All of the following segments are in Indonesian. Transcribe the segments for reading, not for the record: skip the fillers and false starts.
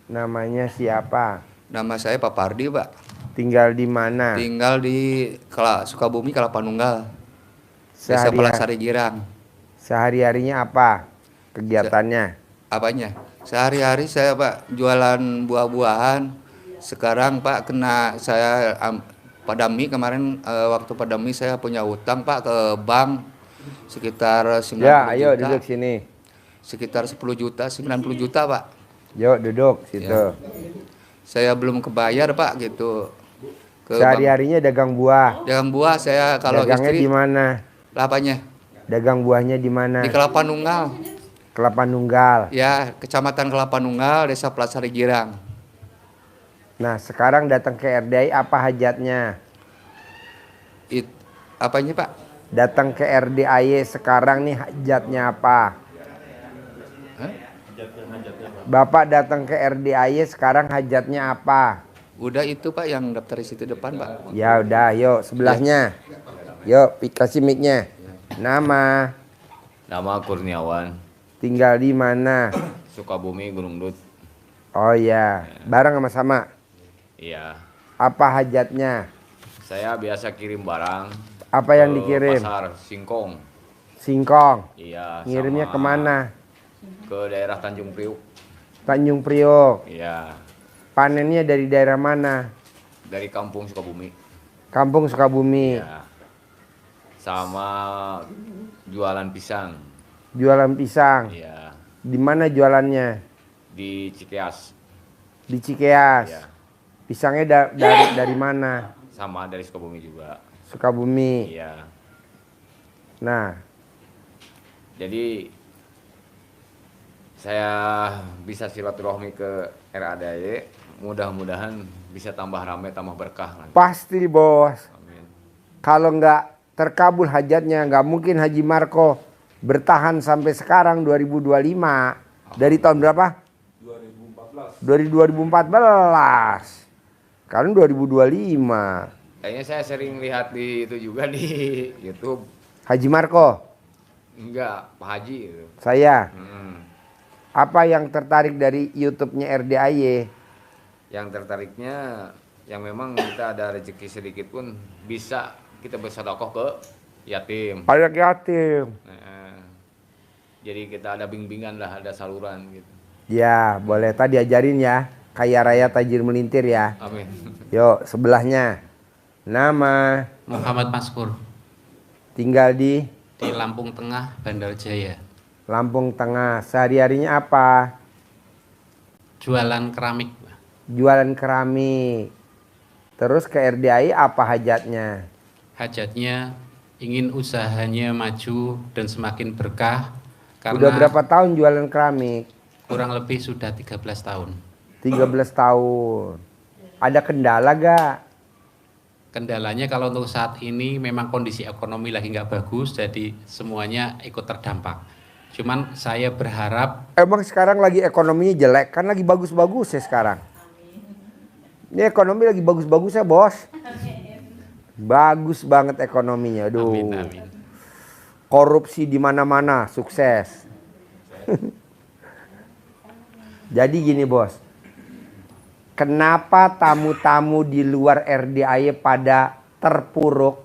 Namanya siapa? Nama saya Pak Pardi, Pak. Tinggal di mana? Tinggal di Sukabumi, Kelapa Nunggal. Desa Sehari-hari, Palasari Girang. sehari-harinya apa? Se- Kegiatannya? Apanya? Sehari-hari saya, Pak, jualan buah-buahan. Sekarang, Pak, kena saya pandemi kemarin, waktu pandemi saya punya utang, Pak, ke bank sekitar Ya, 90 ayo duduk juta. sini. Sekitar 10 juta, 90 juta, Pak. Yuk duduk Ya. situ. Saya belum kebayar, Pak, gitu. Ke bank. Sehari-harinya dagang buah. Dagang buah saya kalau Dagangnya di istri mana? lapanya Dagang buahnya di mana? di Kelapa Nunggal. Kelapa Nunggal. Ya, Kecamatan Kelapa Nunggal, Desa Palasari Girang. Nah, sekarang datang ke RDI apa hajatnya? It, apanya, Pak? Datang ke RDIY sekarang nih hajatnya apa? Hah? Bapak datang ke RDIY sekarang hajatnya apa? Udah itu, Pak, yang daftar di situ depan, Pak. Ya udah, yuk sebelahnya. Yuk, kasih mic-nya. Nama, Nama Kurniawan, tinggal di mana? Sukabumi, Gunung Dut. Oh ya, bareng sama-sama. Iya, Apa hajatnya? saya biasa kirim barang Apa yang ke dikirim? pasar Singkong. Singkong. Iya, Ngirimnya sama kemana? ke daerah Tanjung Priuk. Tanjung Priok. Iya, Panennya dari daerah mana? dari kampung Sukabumi. Kampung Sukabumi. Iya, sama jualan pisang. Jualan pisang. Iya, Di mana jualannya? di Cikeas. Di Cikeas. Iya, Pisangnya dari mana? sama dari Sukabumi juga. Sukabumi. Iya, Nah, jadi saya bisa silaturahmi ke RADAY. Mudah-mudahan bisa tambah ramai, tambah berkah nanti. pasti bos. Amin. Kalau nggak terkabul hajatnya, nggak mungkin Haji Marco bertahan sampai sekarang 2025. Dari tahun berapa? 2014. Dari 2014. Sekarang 2025. Kayaknya saya sering lihat di itu juga di YouTube. Haji Marco, Enggak, Pak Haji gitu. saya. Hmm. Apa yang tertarik dari YouTube-nya RDIY? Yang tertariknya yang memang kita ada rezeki sedikit pun bisa kita bersedekah ke yatim. Anak yatim. Nah, jadi kita ada bimbingan lah, ada saluran gitu. Ya, boleh. Tadi ajarin ya. Kaya raya tajir melintir ya. Amin. Yuk, sebelahnya. Nama, Muhammad Maskur tinggal di di Lampung Tengah, Bandar Jaya. Lampung Tengah. Sehari-harinya apa? Jualan keramik. Jualan keramik. Terus ke RDI apa hajatnya? Hajatnya ingin usahanya maju dan semakin berkah Udah karena berapa tahun jualan keramik? kurang lebih sudah 13 tahun. 13 tahun. Ada kendala gak? Kendalanya kalau untuk saat ini memang kondisi ekonomi lagi nggak bagus, jadi semuanya ikut terdampak. Cuman saya berharap Emang sekarang lagi ekonominya jelek? Kan lagi bagus-bagus ya sekarang. Ini ekonomi lagi bagus-bagus ya bos. Bagus banget ekonominya. Aduh. amin amin. Korupsi di mana-mana, sukses. Jadi gini bos. Kenapa tamu-tamu di luar RDIY pada terpuruk?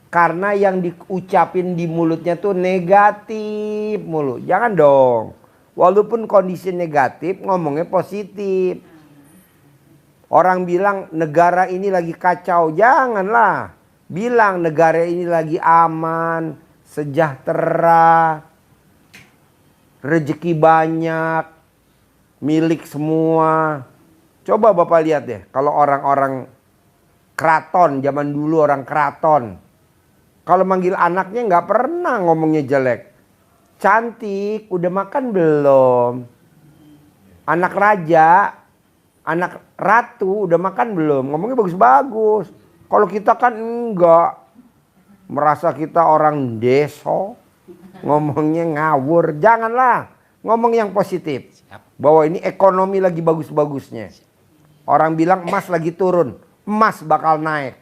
Karena yang diucapin di mulutnya tuh negatif mulu. Jangan dong. Walaupun kondisi negatif, ngomongnya positif. Orang bilang negara ini lagi kacau. Janganlah. Bilang negara ini lagi aman, sejahtera, rezeki banyak, milik semua. Coba Bapak lihat deh, kalau orang-orang keraton, zaman dulu orang keraton. Kalau manggil anaknya nggak pernah ngomongnya jelek. Cantik, udah makan belum? Anak raja, anak ratu, udah makan belum? Ngomongnya bagus-bagus. Kalau kita kan enggak. Merasa kita orang deso. Ngomongnya ngawur. Janganlah. Ngomong yang positif. Bahwa ini ekonomi lagi bagus-bagusnya. Orang bilang emas lagi turun. Emas bakal naik.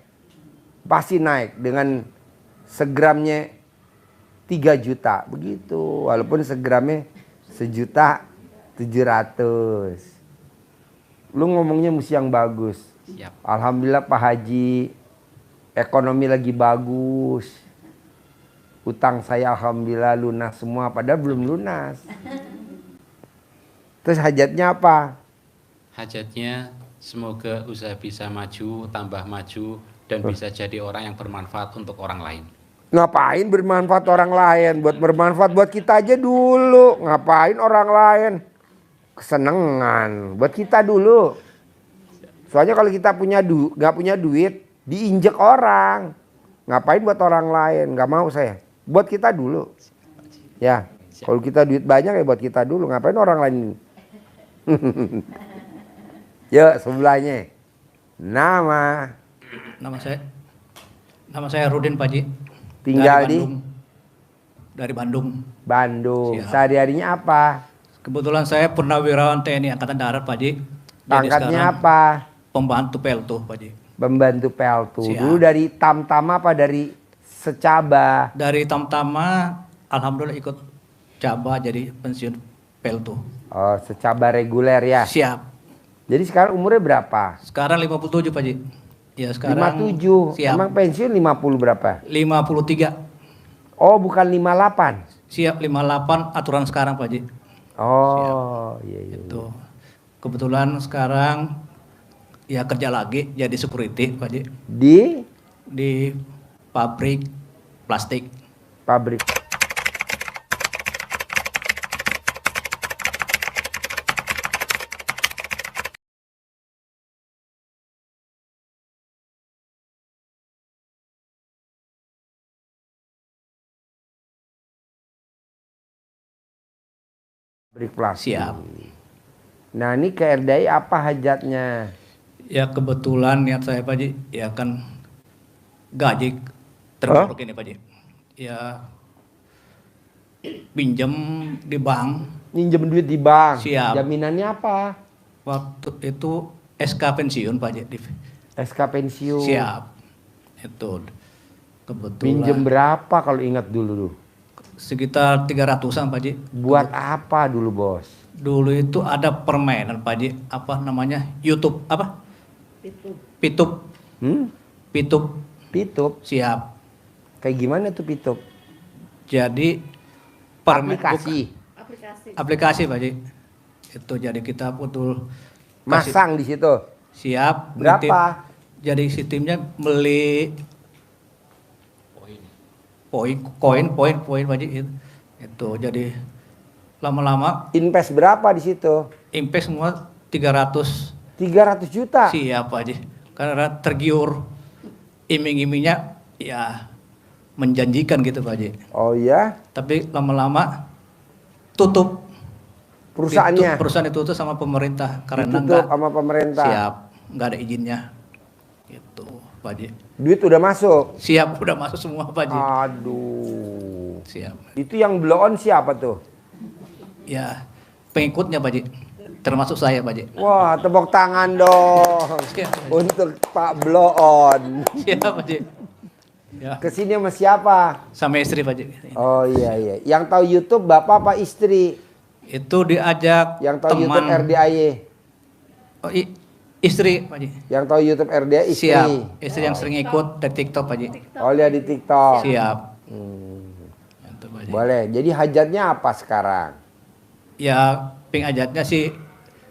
Pasti naik dengan segramnya 3 juta. Begitu. Walaupun segramnya 1.700.000. Lu ngomongnya mesti yang bagus. Siap. Alhamdulillah Pak Haji, ekonomi lagi bagus. Utang saya alhamdulillah lunas semua, padahal belum lunas. Terus hajatnya apa? Hajatnya semoga usaha bisa maju, tambah maju, dan bisa jadi orang yang bermanfaat untuk orang lain. Ngapain bermanfaat orang lain? Buat bermanfaat buat kita aja dulu. Ngapain orang lain? Kesenengan. Buat kita dulu. Soalnya kalau kita nggak punya duit, diinjek orang. Ngapain buat orang lain? Nggak mau saya. Buat kita dulu. Ya. Kalau kita duit banyak ya buat kita dulu. Ngapain orang lain? Yuk sebelahnya. Nama. Nama saya Rudin Pak Haji. Tinggal di Dari Bandung. Bandung. Siap. Sehari-harinya apa? Kebetulan saya purnawirawan TNI Angkatan Darat Pak Haji. Jadi Pangkatnya sekarang apa? Pembantu Peltu Pak Haji. Pembantu PLTU. Siap. Dulu dari Tamtama apa dari Secaba? Dari Tamtama alhamdulillah ikut Caba jadi pensiun Peltu. Oh, Secaba reguler ya. Siap. Jadi sekarang umurnya berapa? Sekarang 57 Pak Haji. Ya sekarang 57. Siap. Emang pensiun 50 berapa? 53. Oh, bukan 58. Siap 58 aturan sekarang Pak Haji. Oh, iya iya. Itu. Kebetulan sekarang ya kerja lagi jadi security Pak Haji di pabrik plastik. Pabrik. Pabrik plastik. Siap. Nah, ini ke RDI apa hajatnya? Ya kebetulan niat saya Pak Haji ya kan gaji termasuk ini Pak Haji. Ya pinjam di bank. Minjem duit di bank. Siap. Jaminannya apa? Waktu itu SK pensiun Pak Haji. SK pensiun. Siap. Itu kebetulan. Minjem berapa kalau ingat dulu? Sekitar 300-an Pak Haji. Buat apa dulu, Bos? Dulu itu ada permainan Pak Haji, apa namanya? YouTube apa? Pitup. Hmm? Pitup. Pitup. Siap. Kayak gimana tuh Pitup? Jadi Aplikasi. aplikasi Pak Haji. Itu jadi kita betul Masang di situ. siap. Berapa? nitip. Jadi si timnya beli poin Pak Haji. Itu jadi lama-lama Invest berapa di situ? impact semua 300. 300 juta. Siap Pak Haji. Karena tergiur iming-imingnya ya menjanjikan gitu Pak Haji. Oh iya? Tapi lama-lama tutup. Perusahaannya Perusahaan ditutup sama pemerintah karena ditutup sama pemerintah. siap, nggak ada izinnya. Gitu Pak Haji. Duit udah masuk. Siap, udah masuk semua Pak Haji. Aduh. Siap. Itu yang blow on siapa tuh? Ya, pengikutnya Pak Haji. Termasuk saya Pak Haji. Wah, tepuk tangan dong Siap, Pak Haji. untuk Pak Blow on. Siap Pak Haji. Ya, Kesini sama siapa? sama istri Pak Haji. Oh iya iya. Yang tahu YouTube bapak apa istri? Itu diajak Yang tahu teman. YouTube RDAY? Oh, istri Pak Haji. Yang tahu YouTube RDAY istri? Siap. Istri yang sering ikut dari TikTok Pak Haji. Oh lihat di TikTok. Siap. Hmm. Itu, Pak Haji. Boleh. Jadi hajatnya apa sekarang? Ya, ping ajatnya sih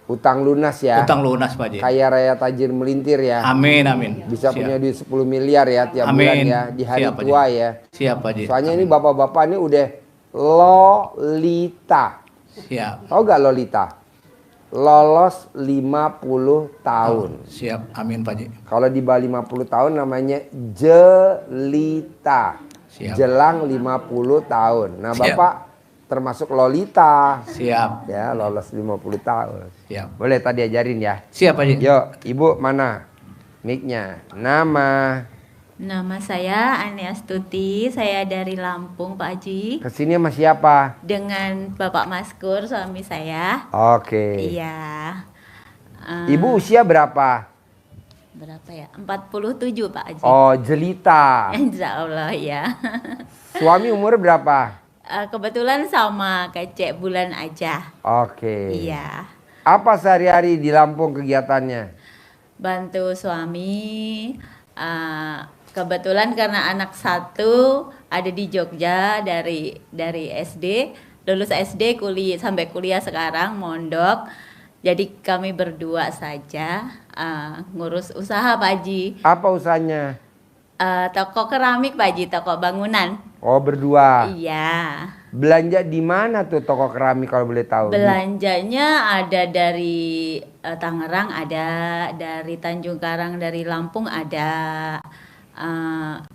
Utang lunas ya. utang lunas Pak Haji. Kaya raya tajir melintir ya. Amin amin. Bisa Siap. punya duit 10 miliar ya tiap Amin. bulan ya di hari Siap, Pak tua Haji. ya. Siap Pak Haji. Soalnya ini bapak-bapak ini udah Lolita. Siap. Tahu gak Lolita? Lolos 50 tahun. Siap. Amin Pak Haji. Kalau di bawah 50 tahun namanya Jelita. Siap. Jelang 50 tahun. Nah, Siap. Bapak termasuk Lolita. Siap. Ya, lolos 50 tahun. Siap. Boleh tadi ajarin ya. Siap Pak Haji. Yuk, Ibu mana? Mic-nya. Nama. Nama saya Ani Astuti, saya dari Lampung Pak Haji. Kesini sama siapa? Dengan Bapak Maskur, suami saya. Oke. Iya. Ibu usia berapa? Berapa ya? 47 Pak Haji. Oh, Jelita. Insya Allah ya. Suami umur berapa? Kebetulan sama kayak bulan aja. Oke. Iya. Apa sehari-hari di Lampung kegiatannya? Bantu suami. Kebetulan karena anak satu ada di Jogja dari SD, lulus SD sampai kuliah sekarang mondok. Jadi kami berdua saja ngurus usaha Pak Haji. Apa usahanya? Toko keramik Pak Haji, toko bangunan. Oh, berdua. Iya. Belanja di mana tuh toko keramik kalau boleh tahu? Belanjanya ada dari Tangerang, ada dari Tanjung Karang, dari Lampung ada.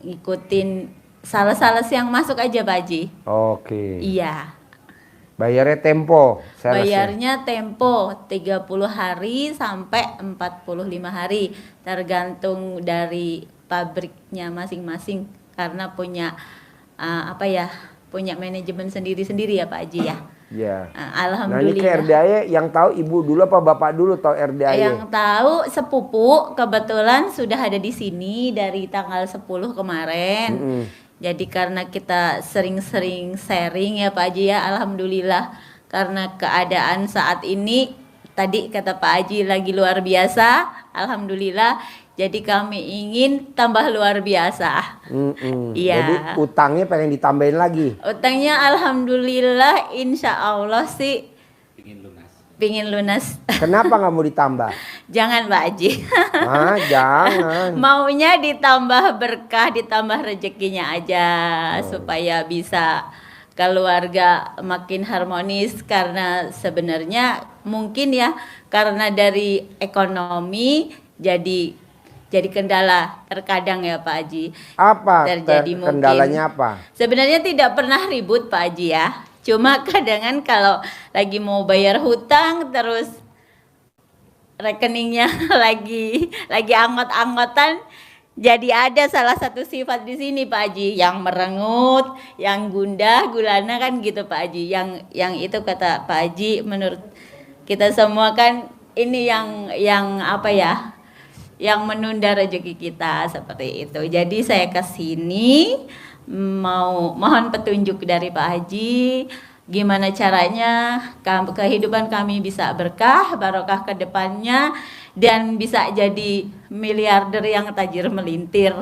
Ngikutin sales-sales yang masuk aja Pak Haji. Oke. Iya. Bayarnya tempo. salesnya? Bayarnya tempo 30 hari sampai 45 hari tergantung dari pabriknya masing-masing karena punya punya manajemen sendiri-sendiri ya Pak Haji ya. Iya. Nah ini ke Alhamdulillah. RDAY yang tahu ibu dulu apa bapak dulu tahu RDAY? Yang tahu sepupu kebetulan sudah ada di sini dari tanggal 10 kemarin. Jadi karena kita sering-sering sharing ya Pak Haji ya, alhamdulillah karena keadaan saat ini tadi kata Pak Haji lagi luar biasa, alhamdulillah. Jadi kami ingin tambah luar biasa. Iya. Jadi utangnya pengen ditambahin lagi. Utangnya alhamdulillah insya Allah sih pingin lunas. Kenapa nggak mau ditambah? Jangan Pak Haji. Jangan. Maunya ditambah berkah, ditambah rezekinya aja supaya bisa keluarga makin harmonis karena sebenarnya mungkin ya karena dari ekonomi jadi kendala terkadang ya Pak Haji. Apa Terjadi kendalanya apa? Sebenarnya tidak pernah ribut Pak Haji ya. Cuma kadang kalau lagi mau bayar hutang terus rekeningnya lagi anggot-anggotan, jadi ada salah satu sifat di sini Pak Haji yang merengut, yang gundah gulana kan gitu Pak Haji. Yang itu kata Pak Haji menurut kita semua kan ini yang apa ya? Yang menunda rezeki kita seperti itu. Jadi saya ke sini mohon petunjuk dari Pak Haji gimana caranya kehidupan kami bisa berkah, barokah ke depannya dan bisa jadi miliarder yang tajir melintir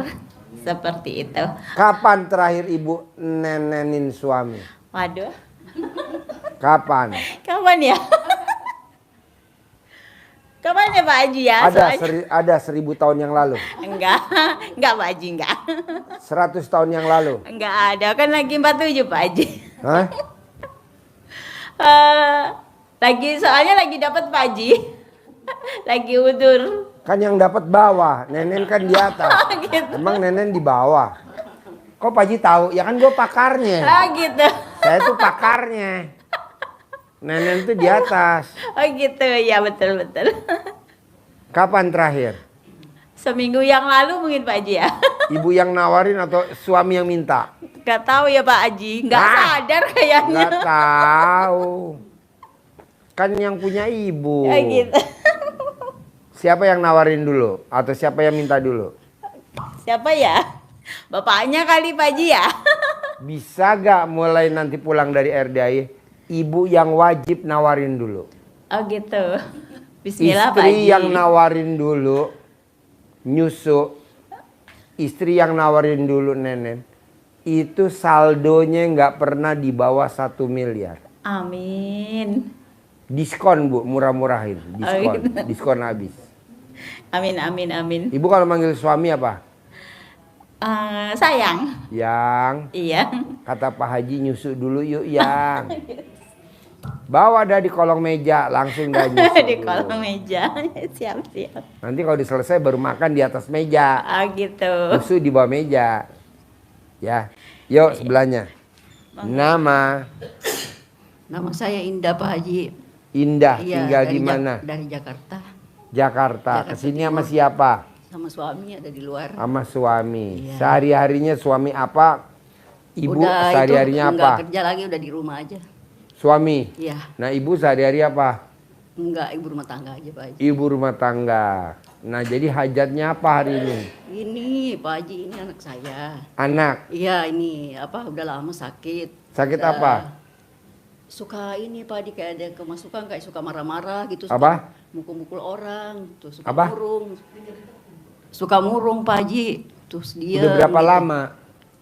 seperti itu. Kapan terakhir ibu nenenin suami? Waduh. Kapan? Kapan ya? Kapan ya Pak Haji ya? Ada 1000 tahun yang lalu. Enggak Pak Haji, enggak. 100 tahun yang lalu. Enggak ada, kan lagi 47 Pak Haji. Hah? Soalnya lagi dapat Pak Haji. Lagi udur. Kan yang dapat bawah, nenen kan di atas. Gitu. Emang nenen di bawah. Kok Pak Haji tahu? Ya kan gue pakarnya. Gitu. Saya tuh pakarnya. Nenen tuh di atas. Oh gitu, ya betul. Kapan terakhir? Seminggu yang lalu mungkin Pak Haji ya. Ibu yang nawarin atau suami yang minta? Gak tahu ya Pak Haji, nggak sadar kayaknya. Nggak tahu. Kan yang punya ibu. Ya gitu. Siapa yang nawarin dulu? Atau siapa yang minta dulu? Siapa ya? Bapaknya kali Pak Haji ya. Bisa gak mulai nanti pulang dari RDAY? Ibu yang wajib nawarin dulu. Oh gitu. Bismillah Pak Istri Haji. yang nawarin dulu nyusu. Istri yang nawarin dulu nenen. Itu saldonya nggak pernah di bawah 1 miliar. Amin. Diskon Bu, murah-murahin. Diskon. Oh, gitu. Diskon habis. Amin. Ibu kalau manggil suami apa? Sayang. Yang. Iya. Kata Pak Haji nyusu dulu yuk yang. Bawa dah di kolong meja langsung dah nyusu. Di kolong meja. Siap. Nanti kalau diselesai baru makan di atas meja. Oh gitu. Nyusu di bawah meja. Ya. Yuk sebelahnya. Nama Nama saya Indah Pak Haji. Indah, Iya, tinggal di dari mana? Dari Jakarta. Jakarta. Kesini sama siapa? Sama suami ada di luar. Sama suami. Iya. Sehari-harinya suami apa? Ibu Udah sehari-harinya itu apa? enggak kerja lagi, udah di rumah aja. Suami. Iya. Nah ibu sehari-hari apa? Enggak, ibu rumah tangga aja Pak Haji. Ibu rumah tangga. Nah jadi hajatnya apa hari ini? Ini Pak Haji, ini anak saya. Anak. Iya, ini udah lama sakit. Sakit Udah apa? suka ini Pak Haji, kayak ada kemasukan, kayak suka marah-marah gitu. Apa? Suka mukul-mukul orang, tuh suka Apa? murung. Suka murung Pak Haji. Terus dia Udah berapa gitu. lama?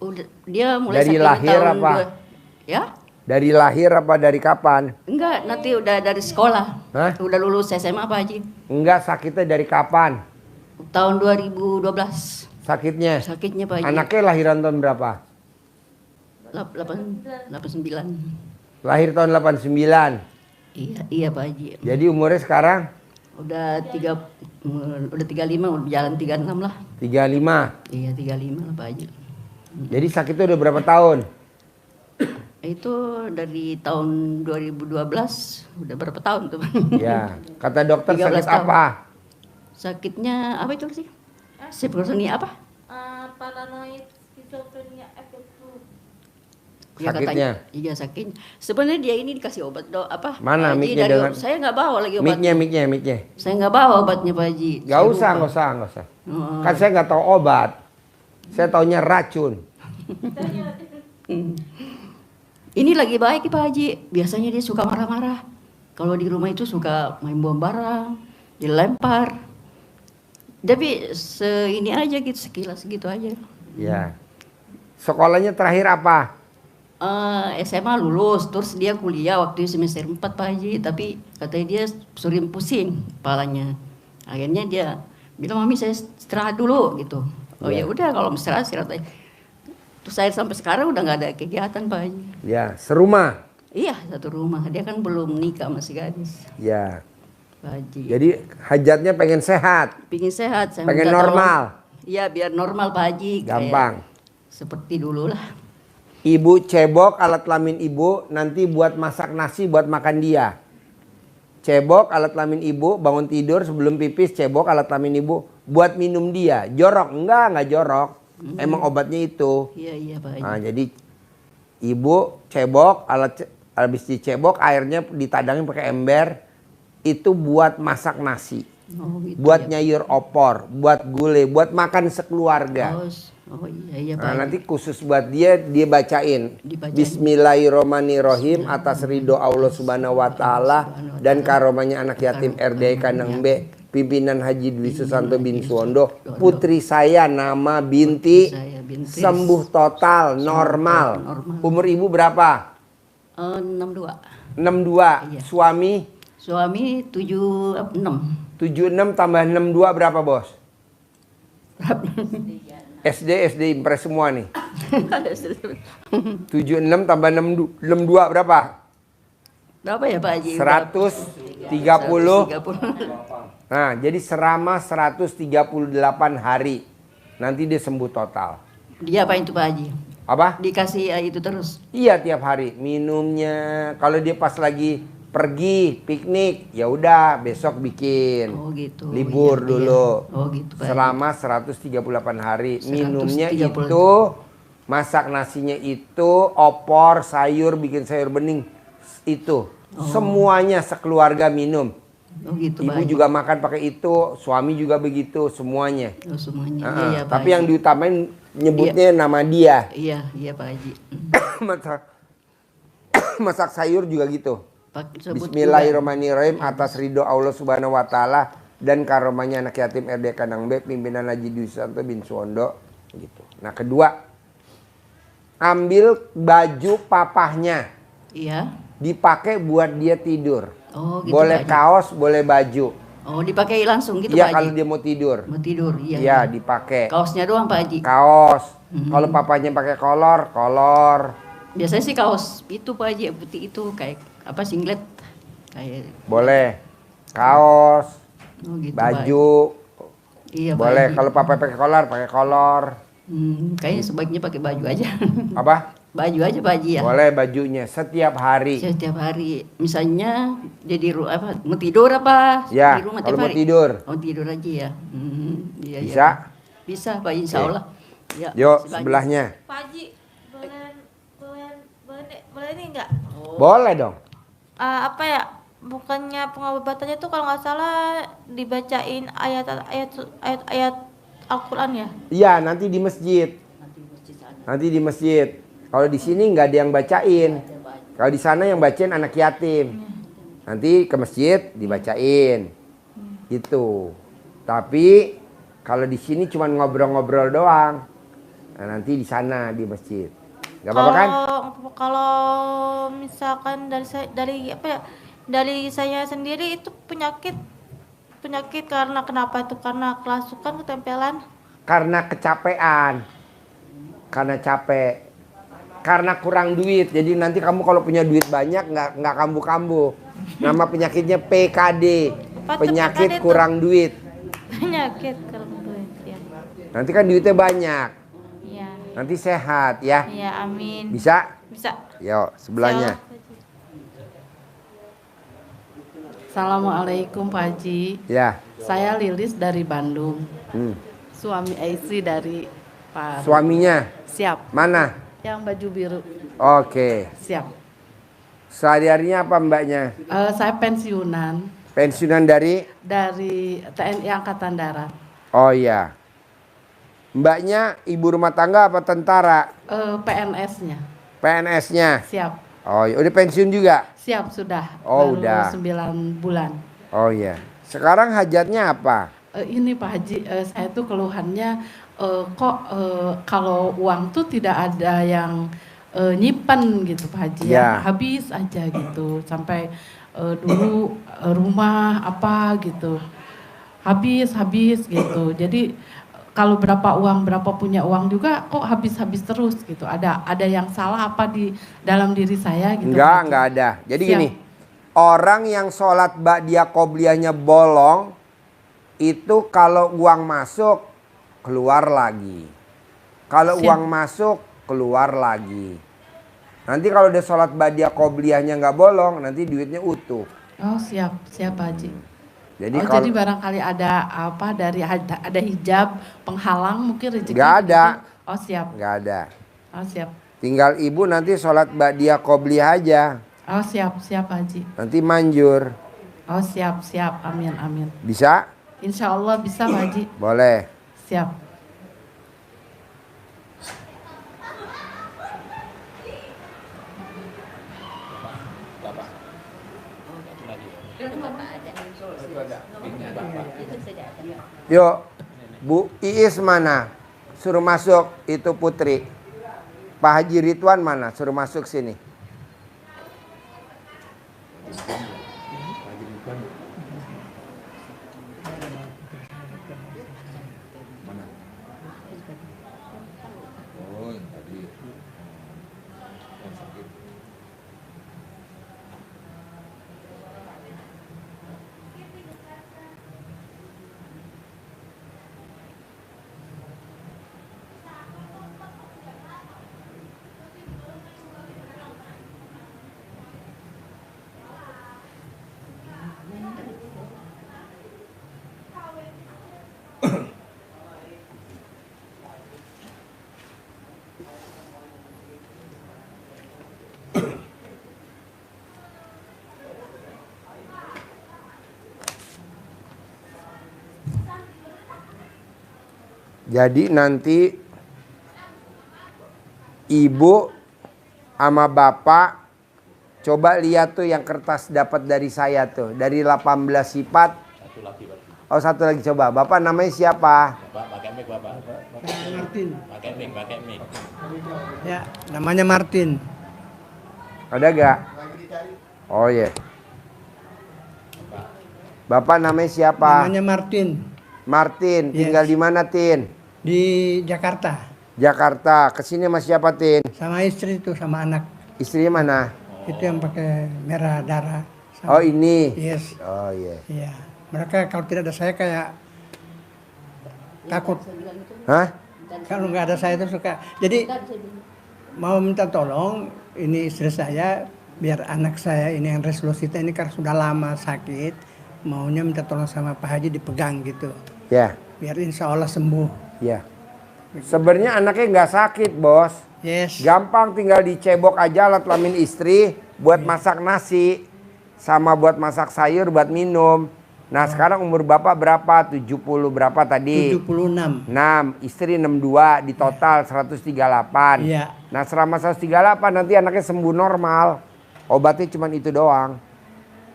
Udah, dia mulai Dari sakit lahir tahun apa? Ya? Dari lahir apa dari kapan? Enggak, nanti udah dari sekolah. Hah? Udah lulus SMA Pak Haji. Enggak, sakitnya dari kapan? Tahun 2012. Sakitnya? Sakitnya Pak Haji. Anaknya lahiran tahun berapa? 89. Lahir tahun 89. Iya Pak Haji. Jadi umurnya sekarang Udah 35, udah jalan 36 lah. 35. Iya 35 lah Pak Haji. Jadi sakitnya udah berapa tahun? Itu dari tahun 2012, udah berapa tahun tuh? Ya, kata dokter 13 sakit tahun. apa? Sakitnya apa itu sih? Schizophrenia apa? Paranoid skizofrenia efek flu. Ya, Sakitnya? katanya, iya sakit. Sebenarnya dia ini dikasih obat apa? Mana Pak Haji, mic-nya dari- dengan- Saya nggak bawa lagi obatnya. Mic-nya. Saya nggak bawa obatnya Pak Haji. Gak Saya usah, lupa. nggak usah. Oh. Kan saya nggak tahu obat. Saya taunya racun. Ini lagi baik Pak Haji. Biasanya dia suka marah-marah. Kalau di rumah itu suka main bom barang, dilempar. Tapi ini aja gitu, sekilas gitu aja. Ya. Sekolahnya terakhir apa? SMA lulus, terus dia kuliah waktu semester 4 Pak Haji. Tapi katanya dia sering pusing kepalanya. Akhirnya dia bilang, mami saya istirahat dulu gitu. Oh ya udah kalau istirahat aja. Terus saya sampai sekarang udah nggak ada kegiatan Pak Haji. Ya, serumah. Iya satu rumah. Dia kan belum nikah masih gadis Ya. Pak Haji. Jadi hajatnya pengen sehat. Pingin sehat. Saya Pengen minta tolong. normal. Iya biar normal Pak Haji. Gampang. Kayak seperti dulu lah. Ibu cebok alat kelamin ibu nanti buat masak nasi buat makan dia. Cebok alat kelamin ibu bangun tidur sebelum pipis cebok alat kelamin ibu buat minum dia. Jorok? Enggak jorok. Emang obatnya itu. Iya Pak Haji. Nah, jadi ibu cebok habis dicebok airnya ditadangin pakai ember itu buat masak nasi. Oh, gitu, Buat ya. nyayur opor, buat gulai, buat makan sekeluarga. Oh iya Pak Nah, Haji. nanti khusus buat dia bacain. Dibacain. Bismillahirrahmanirrahim atas ridho Allah Subhanahu wa taala dan karomanya anak yatim RDI Kandang B, pimpinan Haji Dwi Susanto bin Suwondo, putri saya nama Binti, Saya Binti. sembuh total, normal. Umur ibu berapa? 62. 62. Iya. Suami Suami 76. 76 tambah 62 berapa, Bos? SD impres semua nih. 76 tambah 62 berapa? Berapa ya Pak Haji? 130. 130. Nah, jadi selama 138 hari. Nanti dia sembuh total. Dia apa itu Pak Haji? Apa? Dikasih itu terus. Iya, tiap hari minumnya. Kalau dia pas lagi pergi piknik, ya udah besok bikin. Oh gitu. Libur Iya, dulu. iya. Oh gitu Pak Haji. Selama 138 hari. 138. Minumnya itu, masak nasinya itu, opor, sayur, bikin sayur bening. Itu. Semuanya sekeluarga minum. Oh gitu Pak Ibu Haji. juga makan pakai itu, suami juga begitu, semuanya. Oh semuanya. Heeh. Iya Pak Tapi Haji. yang diutamain nyebutnya nama dia. Iya Pak Haji. Masak sayur juga gitu. Sebut Bismillahirrahmanirrahim atas ridho Allah Subhanahu wa taala dan karomanya anak yatim RD Kandang B, pimpinan Haji Dwi Susanto bin Suwondo gitu. Nah, kedua, ambil baju papahnya, juga. Iya. dipakai buat dia tidur. Oh gitu Boleh Pak Haji. kaos, boleh baju. Oh dipakai langsung gitu Iya, Pak Haji. kalau dia mau tidur. Mau tidur, iya. Iya, dipakai. Kaosnya doang Pak Haji. Kaos. Kalau papanya pakai kolor. Biasanya sih kaos itu Pak Haji, putih itu kayak apa singlet kayak. Boleh. Kaos, Oh gitu Pak Haji. baju. Iya Pak Boleh. Haji. Kalau papa pakai kolor. Kayaknya sebaiknya pakai baju aja. Apa? Baju aja Pak Haji ya. Boleh bajunya setiap hari. Setiap hari. Misalnya jadi mau tidur apa? Ya, Di rumah kalau tiap mau hari? tidur. Oh tidur aja ya. Iya, Bisa? Iya. Bisa Pak Insya Oke. Allah. Ya, Yuk, masih banyak. sebelahnya. Pak Haji, boleh ini enggak? Boleh dong. Apa ya? Bukannya pengobatannya tuh kalau nggak salah dibacain ayat Al-Qur'an ya? Iya, nanti di masjid. Nanti di masjid. Kalau di sini nggak ada yang bacain. Kalau di sana yang bacain anak yatim. Nanti ke masjid dibacain. Gitu. Tapi kalau di sini cuma ngobrol-ngobrol doang. Nah, nanti di sana di masjid. Gak apa-apa kan? Kalau misalkan dari apa ya? Dari saya sendiri itu penyakit karena kenapa itu? Karena kerasukan, ketempelan. Karena kecapean. Karena capek. Karena kurang duit. Jadi nanti kamu kalau punya duit banyak nggak kambuh-kambuh. Nama penyakitnya PKD. Apa tuh Penyakit PKD tuh? kurang duit. Penyakit kurang duit ya. Nanti kan duitnya banyak. Iya. Nanti sehat ya. Iya, amin. Bisa? Bisa. Yuk, sebelahnya. Assalamualaikum Pak Haji. Ya. Saya Lilis dari Bandung. Hmm. Suami Aisy dari Pak. Suaminya Siap. mana? Yang baju biru. Oke. Siap. Sehari-harinya apa mbaknya? Saya pensiunan Pensiunan dari? dari TNI Angkatan Darat. Oh iya. Mbaknya ibu rumah tangga apa tentara? PNS-nya. PNS-nya? Siap. Oh iya. Udah pensiun juga? Siap sudah. Oh, Baru udah. 9 bulan. Oh iya. Sekarang hajatnya apa? Ini Pak Haji, saya tuh keluhannya kok kalau uang tuh tidak ada yang nyimpen gitu Pak Haji Ya. ya, habis aja gitu sampai dulu rumah apa gitu habis gitu. Jadi kalau berapa punya uang juga kok habis terus gitu. Ada yang salah apa di dalam diri saya gitu? Pak Haji? Enggak ada. Jadi Siap. gini, orang yang sholat ba'diyah qobliyahnya bolong, itu kalau uang masuk, keluar lagi. Kalau Siap. uang masuk, keluar lagi. Nanti kalau udah sholat ba'diyah qobliyahnya nggak bolong, nanti duitnya utuh. Oh siap Pak Haji. Jadi Oh, kalau jadi barangkali ada apa dari ada hijab penghalang mungkin rezeki. nggak ada, begitu? Oh siap. nggak ada. Oh siap. Tinggal ibu nanti sholat ba'diyah qobliyah aja. Oh siap Pak Haji. Nanti manjur. Oh siap. Amin. Bisa? Insya Allah bisa Pak Haji. Boleh. Siap. Yuk, Bu Iis mana? Suruh masuk, itu Putri. Pak Haji Ridwan mana? Suruh masuk sini. Jadi nanti ibu sama bapak coba lihat tuh yang kertas dapat dari saya tuh. Dari 18 sifat. Oh satu lagi coba. Bapak namanya siapa? Martin. Ya, namanya Martin. Ada gak? Oh iya. Bapak namanya siapa? Namanya Martin. Martin. Yes. Tinggal di mana, Tin? Di Jakarta. Jakarta. Kesini sama siapa, Tin? Sama istri itu, sama anak. Istrinya mana? Itu yang pakai merah darah. Oh ini. Yes. Oh iya. Iya. Mereka kalau tidak ada saya kayak takut. Hah? Kalau nggak ada saya itu suka. Jadi mau minta tolong ini istri saya biar anak saya ini yang reslusita ini karena sudah lama sakit, maunya minta tolong sama Pak Haji dipegang gitu. Ya. Biar insya Allah sembuh. Ya. Sebenarnya anaknya nggak sakit, Bos. Yes. Gampang tinggal dicebok aja alat kelamin istri buat masak nasi sama buat masak sayur buat minum. Nah, sekarang umur Bapak berapa? 70 berapa tadi? 76. 6, istri 62, di total 138. Iya. Nah, selama 138 nanti anaknya sembuh normal. Obatnya cuma itu doang.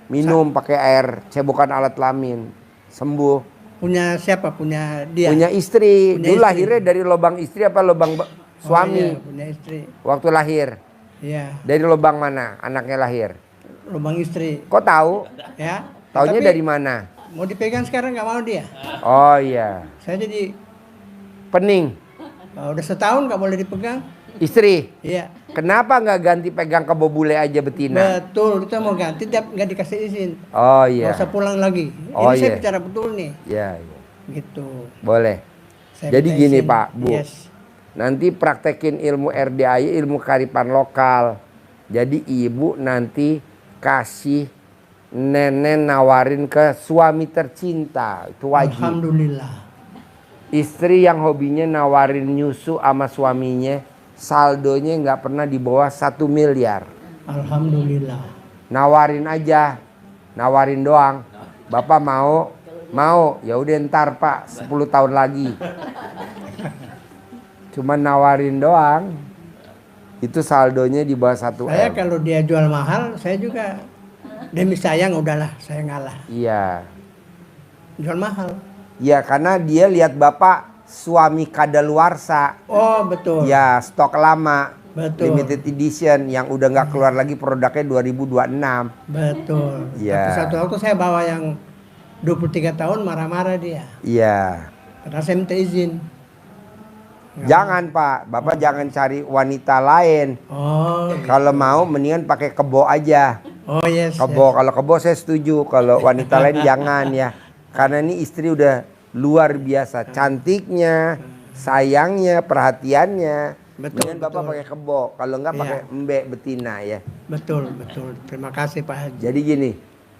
Minum pakai air cebokan alat kelamin, sembuh. Punya siapa? Punya dia? Punya istri. Punya Dulu istri. lahirnya dari lubang istri apa lubang suami? Oh, iya, punya istri. Waktu lahir. Iya, Dari lubang mana anaknya lahir? lubang istri. Kok tahu? Ya. Taunya Tapi dari mana? mau dipegang sekarang nggak mau dia. Oh iya. Saya jadi Pening. udah setahun nggak boleh dipegang. Istri. Iya. Kenapa nggak ganti pegang kebo bule aja betina? Betul, kita mau ganti tiap nggak dikasih izin. Oh Nggak iya. usah pulang lagi. Oh, Ini saya iya. bicara betul nih. Iya, iya. Gitu. Boleh. Saya Jadi minta gini izin. Pak, Bu. Yes. Nanti praktekin ilmu RDAI, ilmu kearifan lokal. Jadi ibu nanti kasih nenek nawarin ke suami tercinta. Itu wajib. Alhamdulillah. Istri yang hobinya nawarin nyusu sama suaminya, saldonya nggak pernah di bawah 1 miliar. Alhamdulillah. Nawarin aja, nawarin doang. Bapak mau? Mau, ya udah ntar Pak, 10 tahun lagi. Cuma nawarin doang. Itu saldonya di bawah 1 Saya M. kalau dia jual mahal, saya juga demi sayang udahlah, saya ngalah. Iya. Jual mahal. Iya, karena dia lihat Bapak suami kadaluarsa. Oh, betul. Ya, stok lama. Betul. Limited edition yang udah nggak keluar lagi produknya 2026. Betul. Iya. Tapi satu waktu saya bawa yang 23 tahun marah-marah dia. Iya. Karena saya minta izin. Jangan Pak, Bapak jangan cari wanita lain. Oh. Kalau mau mendingan pakai kebo aja. Oh yes. Kebo, kalau kebo saya setuju. Kalau wanita lain jangan ya. Karena ini istri udah luar biasa. Cantiknya, sayangnya, perhatiannya. Betul, Mendingan Bapak betul. pakai kebo. Kalau enggak Iya. pakai embek betina ya. Betul, betul. Terima kasih Pak Haji. Jadi gini,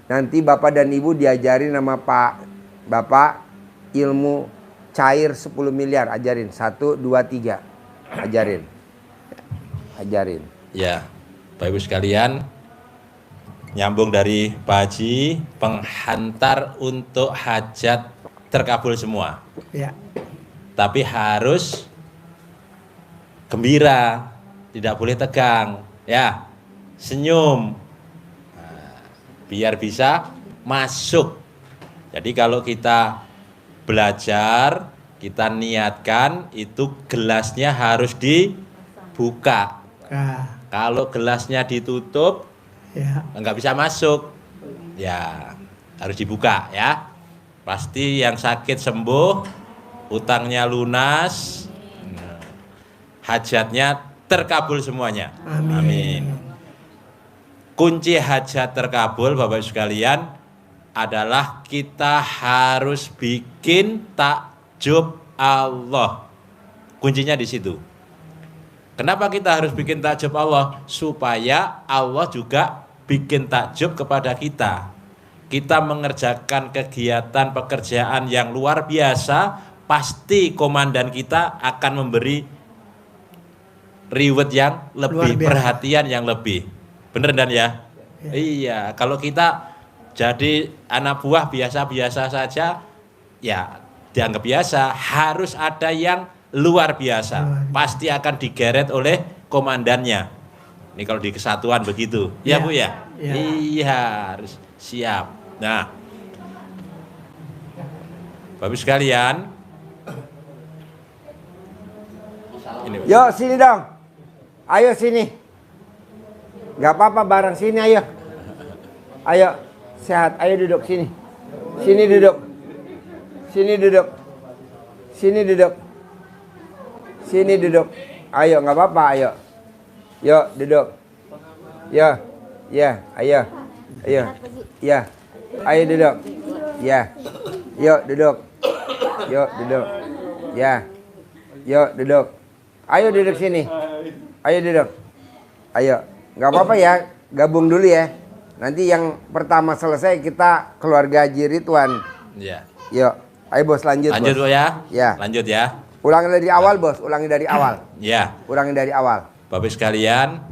nanti Bapak dan Ibu diajarin sama Pak Bapak ilmu cair 10 miliar. Ajarin, 1, 2, 3. Ajarin. Ajarin. Ya, Bapak Ibu sekalian, nyambung dari Pak Haji, penghantar untuk hajat terkabul semua. Ya. Tapi harus gembira, tidak boleh tegang, ya, senyum, nah, biar bisa masuk. Jadi kalau kita belajar, kita niatkan itu gelasnya harus dibuka. Nah, Kalau gelasnya ditutup, ya. nggak bisa masuk, ya harus dibuka ya. Pasti yang sakit sembuh, utangnya lunas, hajatnya terkabul semuanya. Amin. Kunci hajat terkabul Bapak Ibu sekalian adalah kita harus bikin takjub Allah. Kuncinya di situ. Kenapa kita harus bikin takjub Allah? Supaya Allah juga bikin takjub kepada kita. Kita mengerjakan kegiatan pekerjaan yang luar biasa, pasti komandan kita akan memberi reward yang lebih, perhatian yang lebih. Bener dan ya? Iya, kalau kita jadi anak buah biasa-biasa saja, ya dianggap biasa. Harus ada yang luar biasa. Pasti akan digeret oleh komandannya. Ini kalau di kesatuan begitu. Ya, Bu ya? Iya, harus siap. Nah, Bapak sekalian, ini, Yuk sini dong. Ayo sini. Gak apa-apa bareng sini ayo. Ayo sehat. Ayo duduk sini. Sini duduk. Sini duduk. Sini duduk. Sini duduk. Ayo nggak apa-apa ayo. Yuk duduk. Ya. Ya, ayo. Ayo. Ya. Ayo duduk. Ya. Yuk duduk. Yuk duduk. Ya. Yuk duduk. Ayo duduk sini. Ayo duduk. Ayo. Nggak apa-apa ya. Gabung dulu ya. Nanti yang pertama selesai kita keluarga Haji Ridwan. ya. Yuk. Ayo bos lanjut. Lanjut bos. Bu ya. Ya. Lanjut ya. Ulangi dari awal bos. Ulangi dari awal. Ya. Ulangi dari awal. Bapak sekalian,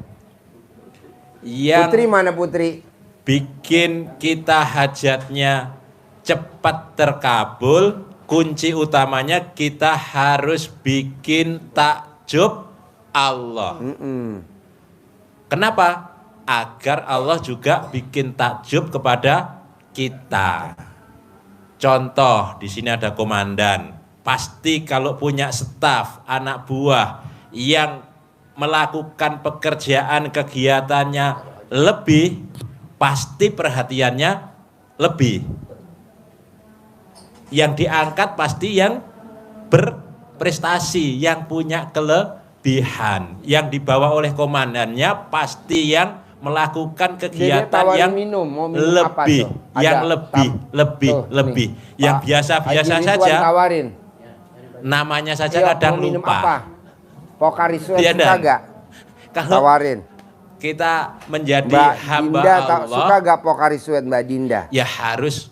yang Putri mana Putri? bikin kita hajatnya cepat terkabul, kunci utamanya kita harus bikin takjub Allah. Kenapa? agar Allah juga bikin takjub kepada kita. Contoh, di sini ada komandan. Pasti kalau punya staf, anak buah yang melakukan pekerjaan kegiatannya lebih, pasti perhatiannya lebih. Yang diangkat pasti yang berprestasi, yang punya kelebihan. Yang dibawa oleh komandannya pasti yang melakukan kegiatan yang minum, mau minum apa lebih, tuh? yang Ada, lebih. Yang Pak biasa-biasa Haji Ridwan saja, tawarin. namanya saja Iya, kadang mau minum lupa. apa? Pokari Sweat Iya, suka Dan. gak? Kalau Tawarin. kita menjadi Mbak hamba Dinda Allah, suka gak Pokari Sweat Mbak Dinda? ya harus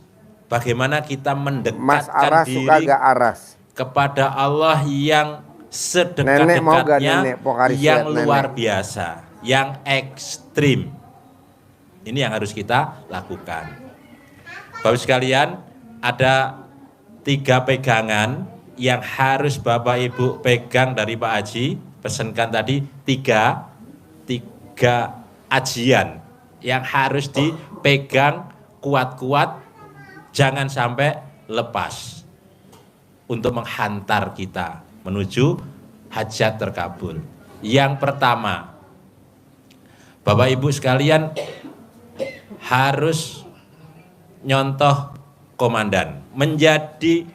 bagaimana kita Mas mendekatkan Aras suka diri gak Aras? kepada Allah yang Nenek mau gak sedekat-dekatnya, nenek Pokari yang Sweat luar nenek? biasa, yang ekstrim. Ini yang harus kita lakukan. Bapak sekalian, ada 3 pegangan yang harus Bapak Ibu pegang dari Pak Haji. Pesankan tadi 3 ajian yang harus dipegang kuat-kuat, jangan sampai lepas untuk menghantar kita menuju hajat terkabul. Yang pertama, Bapak Ibu sekalian harus nyontoh komandan, menjadi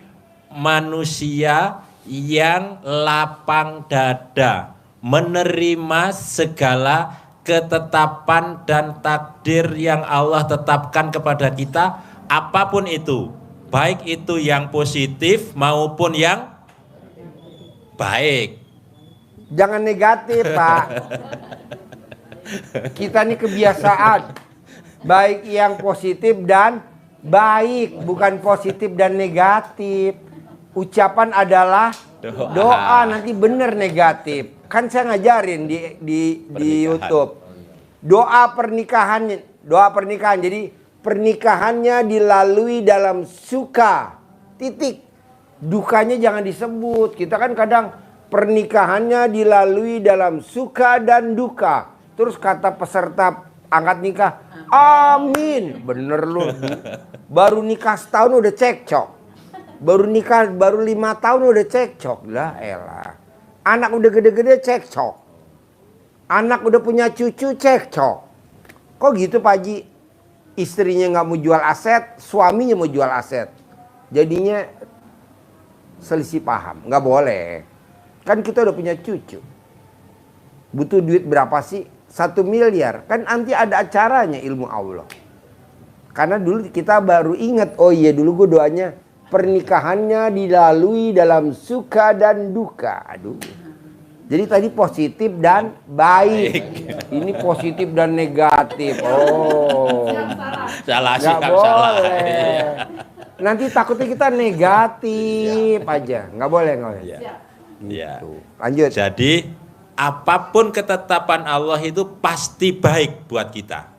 manusia yang lapang dada, menerima segala ketetapan dan takdir yang Allah tetapkan kepada kita, apapun itu, baik itu yang positif maupun yang baik. Jangan negatif, Pak. Kita ini kebiasaan. Baik yang positif dan baik, bukan positif dan negatif. Ucapan adalah doa, nanti bener negatif. Kan saya ngajarin di YouTube. Doa pernikahan. Jadi pernikahannya dilalui dalam suka. Titik. Dukanya jangan disebut. Kita kan kadang pernikahannya dilalui dalam suka dan duka. Terus kata peserta angkat nikah, amin. Bener lu. Baru nikah setahun udah cekcok. Baru 5 tahun udah cekcok. Lah elah. Anak udah gede-gede cekcok. Anak udah punya cucu cekcok. Kok gitu Pak Haji? Istrinya nggak mau jual aset, suaminya mau jual aset. Jadinya selisih paham. Nggak boleh. Kan kita udah punya cucu. Butuh duit berapa sih? 1 miliar. Kan nanti ada acaranya ilmu Allah. Karena dulu kita baru ingat, oh iya dulu gue doanya pernikahannya dilalui dalam suka dan duka. Aduh. Jadi tadi positif dan baik. Ini positif dan negatif. Oh. Salah Nggak sikap, boleh. salah. Nanti takutnya kita negatif aja. Nggak boleh. Ya. Gitu. Lanjut. Jadi apapun ketetapan Allah itu pasti baik buat kita.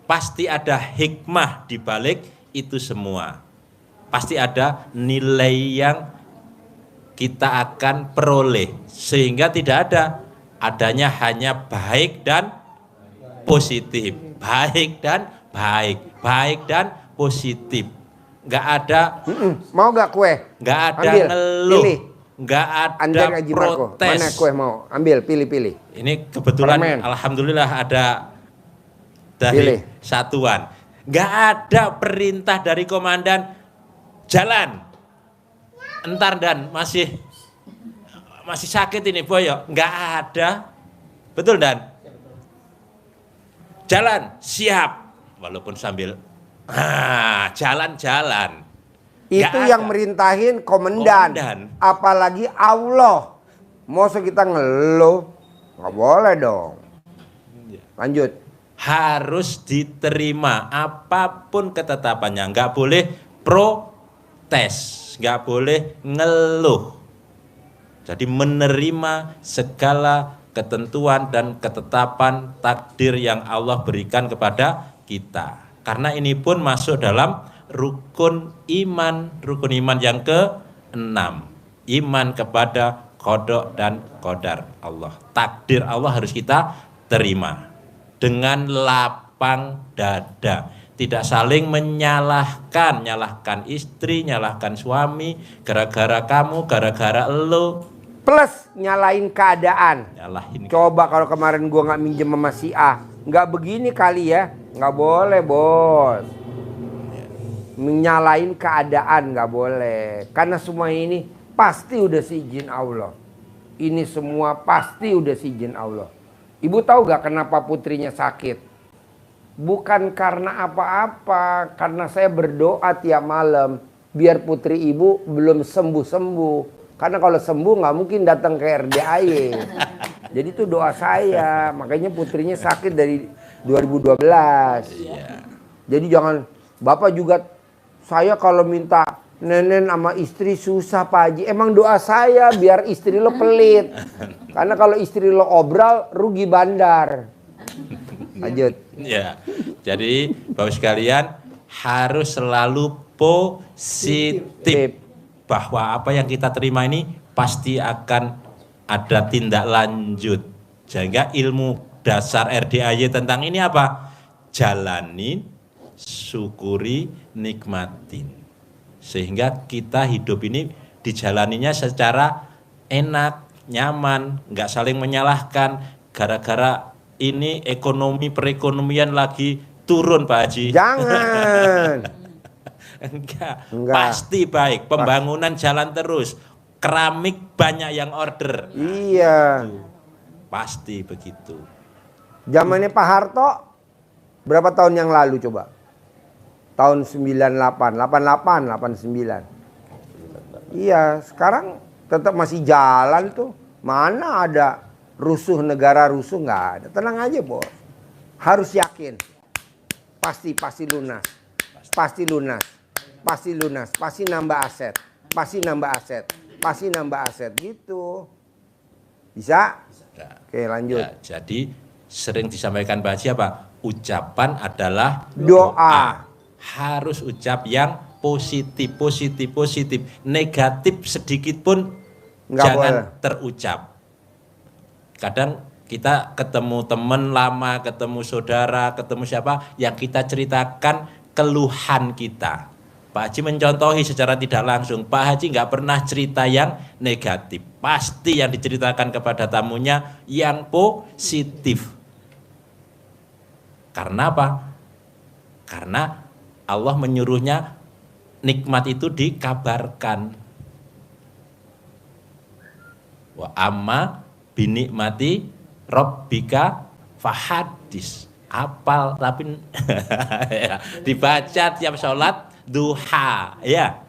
Pasti ada hikmah di balik itu semua. Pasti ada nilai yang kita akan peroleh. Sehingga tidak adanya hanya baik dan positif. Baik dan baik. Baik dan positif. Nggak ada. Mau nggak kue? Nggak ada Ambil, ngeluh. pilih. Nggak ada Anjar Haji Marco. protes. Mana kue mau? Ambil, pilih. Ini kebetulan Permen. alhamdulillah ada dari Pilih. satuan. Nggak ada perintah dari komandan jalan. Entar Dan masih sakit ini Boyo. Nggak ada. Betul Dan? Jalan, siap. Walaupun sambil jalan-jalan. Itu Nggak yang ada. merintahin komandan. Apalagi Allah. Masa kita ngeluh? Nggak boleh dong. Lanjut. Harus diterima apapun ketetapannya, nggak boleh protes, nggak boleh ngeluh. Jadi menerima segala ketentuan dan ketetapan takdir yang Allah berikan kepada kita. Karena ini pun masuk dalam rukun iman yang ke-6. Iman kepada qada dan qadar Allah. Takdir Allah harus kita terima. dengan lapang dada. Tidak saling menyalahkan, nyalahkan istri, nyalahkan suami, gara-gara kamu, gara-gara elo. Plus nyalain keadaan. Nyalahin. Coba kalau kemarin gua nggak minjem sama si A, nggak begini kali ya. Nggak boleh, bos. Menyalain keadaan nggak boleh. Karena semua ini pasti udah seizin Allah. Ini semua pasti udah seizin Allah. Ibu tahu gak kenapa putrinya sakit? Bukan karena apa-apa, karena saya berdoa tiap malam biar putri ibu belum sembuh-sembuh. Karena kalau sembuh nggak mungkin datang ke RDAY. Jadi itu doa saya, makanya putrinya sakit dari 2012. Jadi jangan, Bapak juga, saya kalau minta nenek sama istri susah Pak Haji. Emang doa saya biar istri lo pelit. Karena kalau istri lo obral, rugi bandar. Lanjut. Ya, jadi Bapak sekalian harus selalu positif bahwa apa yang kita terima ini pasti akan ada tindak lanjut. Sehingga ilmu dasar RDAY tentang ini apa? Jalanin, syukuri, nikmatin. Sehingga kita hidup ini dijalaninya secara enak, nyaman, nggak saling menyalahkan. Gara-gara ini ekonomi perekonomian lagi turun Pak Haji. Jangan. Enggak, pasti baik. Pembangunan jalan terus. Keramik banyak yang order. Iya. Pasti begitu. Zamannya Pak Harto berapa tahun yang lalu coba? Tahun 98, 88, 89. Iya, sekarang tetap masih jalan tuh. Mana ada rusuh, negara rusuh, nggak ada. Tenang aja bos. Harus yakin. Pasti lunas. Pasti lunas. Pasti lunas. Pasti nambah aset. Pasti nambah aset. Pasti nambah aset gitu. Bisa? Oke lanjut. Ya, jadi sering disampaikan Pak Haji apa? Ucapan adalah doa. Harus ucap yang positif, positif, positif. Negatif sedikit pun nggak jangan boleh terucap. Kadang kita ketemu teman lama, ketemu saudara, ketemu siapa yang kita ceritakan keluhan kita. Pak Haji mencontohi secara tidak langsung. Pak Haji nggak pernah cerita yang negatif. Pasti yang diceritakan kepada tamunya yang positif. Karena apa? Karena Allah menyuruhnya nikmat itu dikabarkan. Wa amma binikmati rabbika fahadis. Apal tapi dibaca tiap sholat duha ya.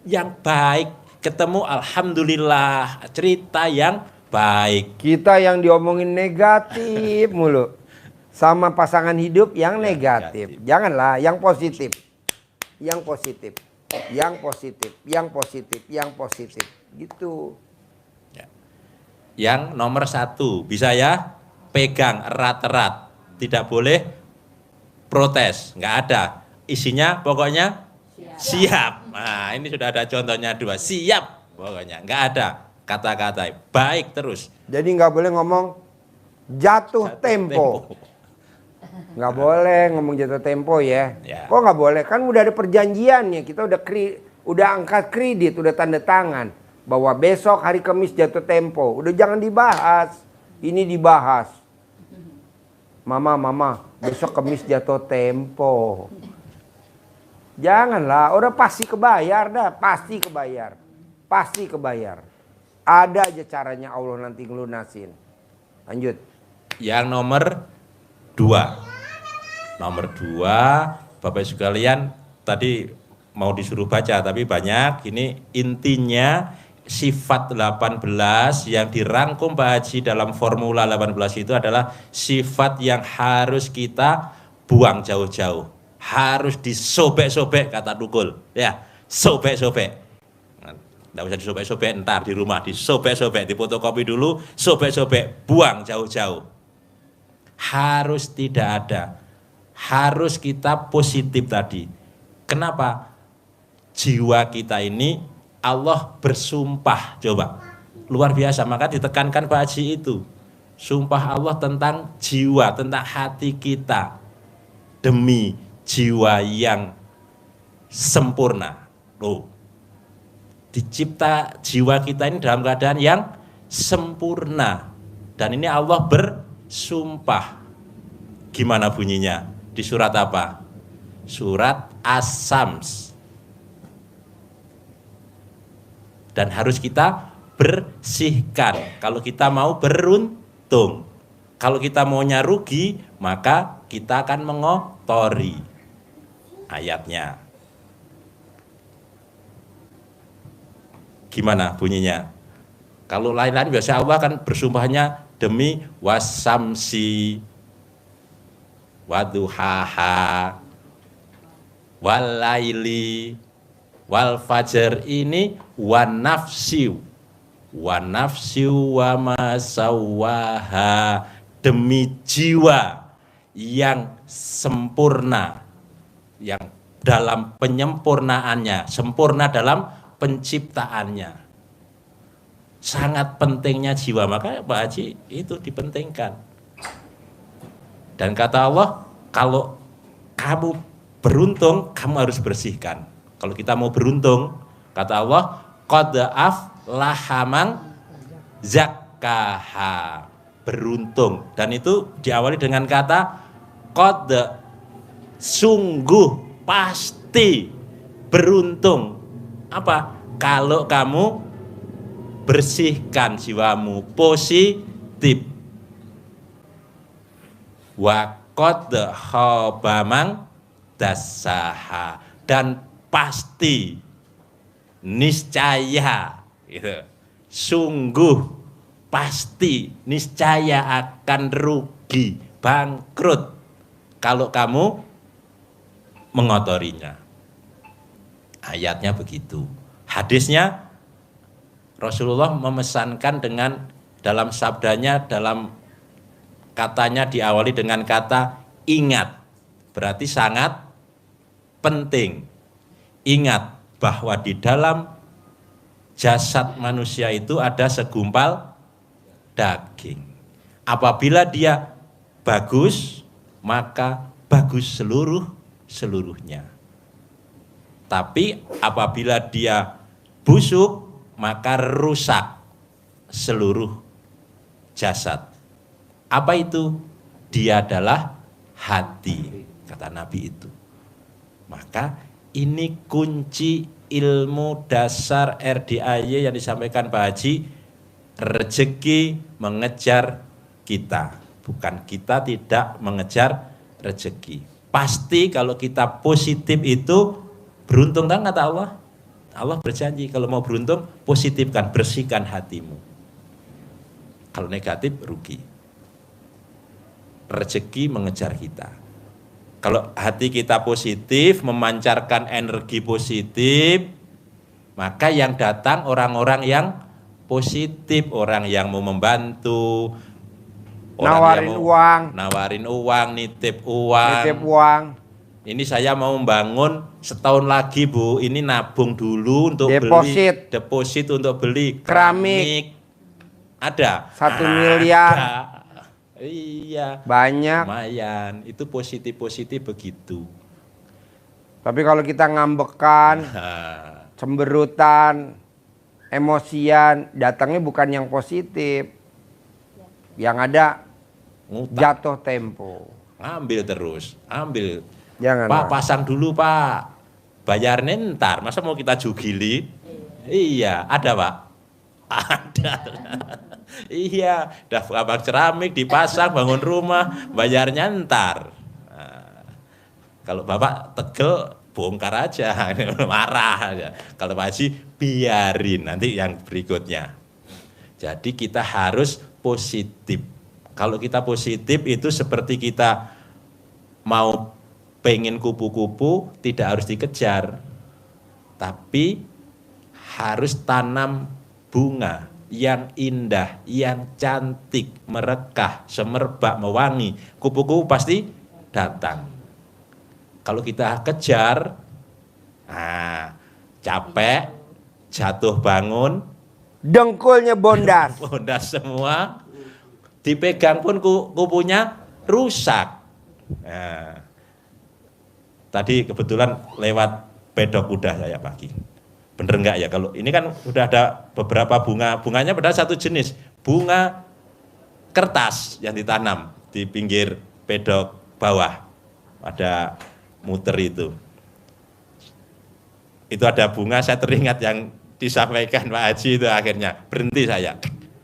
Yang baik ketemu alhamdulillah, cerita yang baik. Kita yang diomongin negatif mulu. Sama pasangan hidup yang negatif. Janganlah yang positif. Yang positif. Yang positif, yang positif, yang positif. Gitu. Yang nomor 1, bisa ya, pegang erat-erat. Tidak boleh protes, nggak ada. Isinya pokoknya siap. Nah, ini sudah ada contohnya 2, siap pokoknya. Nggak ada kata-kata, baik terus. Jadi nggak boleh ngomong jatuh tempo. Nggak boleh ngomong jatuh tempo ya. Kok nggak boleh? Kan udah ada perjanjiannya. Kita udah angkat kredit, udah tanda tangan. Bahwa besok hari Kamis jatuh tempo. Udah jangan dibahas. Ini dibahas. Mama, besok Kamis jatuh tempo. Janganlah, udah pasti kebayar dah. Pasti kebayar. Pasti kebayar. Ada aja caranya Allah nanti ngelunasin. Lanjut. Yang nomor 2. Nomor 2, Bapak sekalian tadi mau disuruh baca tapi banyak. Ini intinya sifat 18 yang dirangkum Pak Haji dalam formula 18 itu adalah sifat yang harus kita buang jauh-jauh. Harus disobek-sobek kata Dukul. Ya, sobek-sobek. Nggak usah disobek-sobek, ntar di rumah disobek-sobek, difotokopi dulu, sobek-sobek, buang jauh-jauh. Harus tidak ada. Harus kita positif tadi. Kenapa? Jiwa kita ini Allah bersumpah, coba. Luar biasa, maka ditekankan Pak Haji itu. Sumpah Allah tentang jiwa, tentang hati kita. Demi jiwa yang sempurna. Loh, dicipta jiwa kita ini dalam keadaan yang sempurna. Dan ini Allah bersumpah. Gimana bunyinya? Di surat apa? Surat As-Sams. Dan harus kita bersihkan kalau kita mau beruntung. Kalau kita maunya rugi, maka kita akan mengotori. Ayatnya gimana bunyinya? Kalau lain-lain biasa Allah kan bersumpahnya demi wasamsi waduhaha walaili wal fajar, ini wanafsiu wa masawaha, demi jiwa yang sempurna, yang dalam penyempurnaannya, sempurna dalam penciptaannya. Sangat pentingnya jiwa, maka Pak Haji itu dipentingkan. Dan kata Allah, kalau kamu beruntung, kamu harus bersihkan. Kalau kita mau beruntung, kata Allah, qad aflaha man zakkaha, beruntung. Dan itu diawali dengan kata qad, sungguh, pasti beruntung. Apa? Kalau kamu bersihkan jiwamu, positif. Wa qad khaba man dassaha, dan pasti, niscaya, gitu. Sungguh, pasti, niscaya akan rugi, bangkrut kalau kamu mengotorinya. Ayatnya begitu. Hadisnya Rasulullah memesankan dengan dalam sabdanya, dalam katanya diawali dengan kata ingat. Berarti sangat penting. Ingat bahwa di dalam jasad manusia itu ada segumpal daging. Apabila dia bagus, maka bagus seluruhnya. Tapi apabila dia busuk, maka rusak seluruh jasad. Apa itu? Dia adalah hati, kata Nabi itu. Maka ini kunci ilmu dasar RDAY yang disampaikan Pak Haji. Rezeki mengejar kita, bukan kita tidak mengejar rezeki. Pasti kalau kita positif itu beruntung, kan kata Allah. Allah berjanji kalau mau beruntung, positifkan, bersihkan hatimu. Kalau negatif, rugi. Rezeki mengejar kita. Kalau hati kita positif, memancarkan energi positif, maka yang datang orang-orang yang positif, orang yang mau membantu, orang nawarin uang, nitip uang. Ini saya mau membangun setahun lagi Bu, ini nabung dulu untuk deposit untuk beli keramik. Ada 1 miliar. Iya. Banyak. Lumayan. Itu positif begitu. Tapi kalau kita ngambekan, cemberutan, emosian, datangnya bukan yang positif. Yang ada jatuh tempo. Ambil terus, ambil. Jangan. Pak, pasang dulu Pak. Bayarnya ntar. Masa mau kita jugili? Iya, ada Pak. Ada. Iya, udah abang keramik dipasang, bangun rumah, bayarnya ntar. Nah, kalau Bapak tegel, bongkar aja, marah aja. Kalau Pak Haji, biarin nanti yang berikutnya. Jadi kita harus positif. Kalau kita positif itu seperti kita mau pengen kupu-kupu, tidak harus dikejar. Tapi harus tanam bunga yang indah, yang cantik, merekah, semerbak, mewangi. Kupu-kupu pasti datang. Kalau kita kejar, capek, jatuh bangun, dengkulnya bondas. Bondas semua, dipegang pun kupunya rusak. Nah, tadi kebetulan lewat pedok kuda saya pagi. Bener enggak ya, kalau ini kan sudah ada beberapa bunganya padahal satu jenis, bunga kertas yang ditanam di pinggir pedok bawah, ada muter itu ada bunga, saya teringat yang disampaikan Pak Haji itu, akhirnya berhenti saya.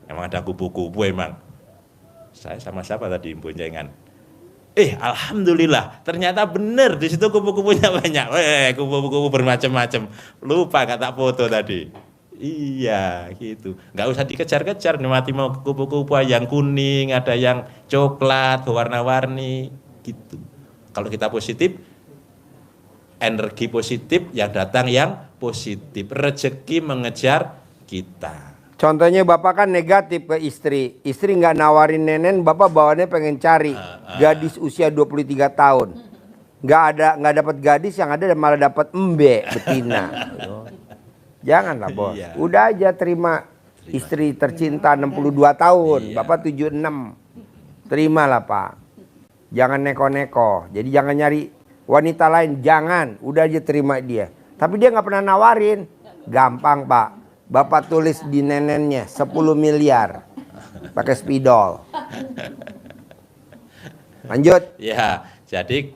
Emang ada kupu-kupu emang. Saya sama siapa tadi boncengan. Alhamdulillah, ternyata benar di situ kupu-kupunya banyak. Kupu-kupu bermacam-macam. Lupa nggak tak foto tadi. Iya, gitu. Nggak usah dikejar-kejar. Mati mau kupu-kupu yang kuning, ada yang coklat, berwarna-warni, gitu. Kalau kita positif, energi positif yang datang yang positif. Rezeki mengejar kita. Contohnya bapak kan negatif ke istri nggak nawarin nenen, bapak bawaannya pengen cari gadis usia 23 tahun, nggak dapat gadis, yang ada malah dapat betina. Janganlah bos, udah aja terima istri tercinta 62 tahun, bapak 76, terimalah pak, jangan neko-neko, jadi jangan nyari wanita lain, jangan, udah aja terima dia. Tapi dia nggak pernah nawarin, gampang pak. Bapak tulis di nenennya 10 miliar pakai spidol. Lanjut. Ya, jadi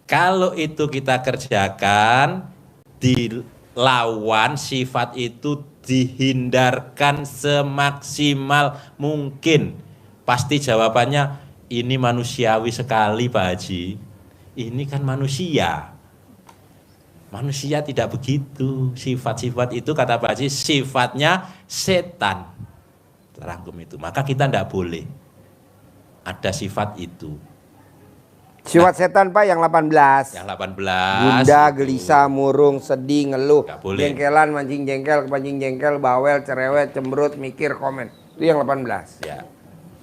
kalau itu kita kerjakan, dilawan sifat itu dihindarkan semaksimal mungkin. Pasti jawabannya ini manusiawi sekali Pak Haji. Ini kan manusia. Manusia tidak begitu, sifat-sifat itu kata Pak Haji sifatnya setan, terangkum itu. Maka kita tidak boleh ada sifat itu. Sifat setan pak yang 18. Yang 18. Bunda, gelisah, murung, sedih, ngeluh, boleh. jengkelan, mancing jengkel, kepancing jengkel, bawel, cerewet, cemberut, mikir, komen. Itu yang 18. Ya.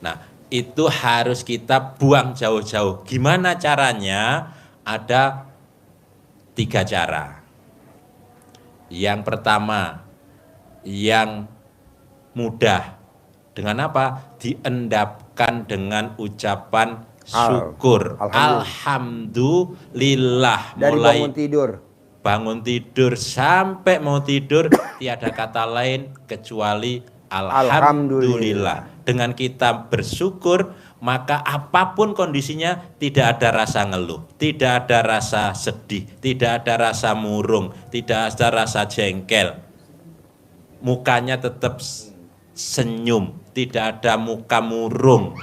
Nah itu harus kita buang jauh-jauh. Gimana caranya? Ada 3 cara. Yang pertama, yang mudah. Dengan apa? Diendapkan dengan ucapan syukur. Alhamdulillah. Dari mulai bangun tidur sampai mau tidur, tiada kata lain kecuali alhamdulillah. Dengan kita bersyukur, maka apapun kondisinya tidak ada rasa ngeluh, tidak ada rasa sedih, tidak ada rasa murung, tidak ada rasa jengkel. Mukanya tetap senyum, tidak ada muka murung,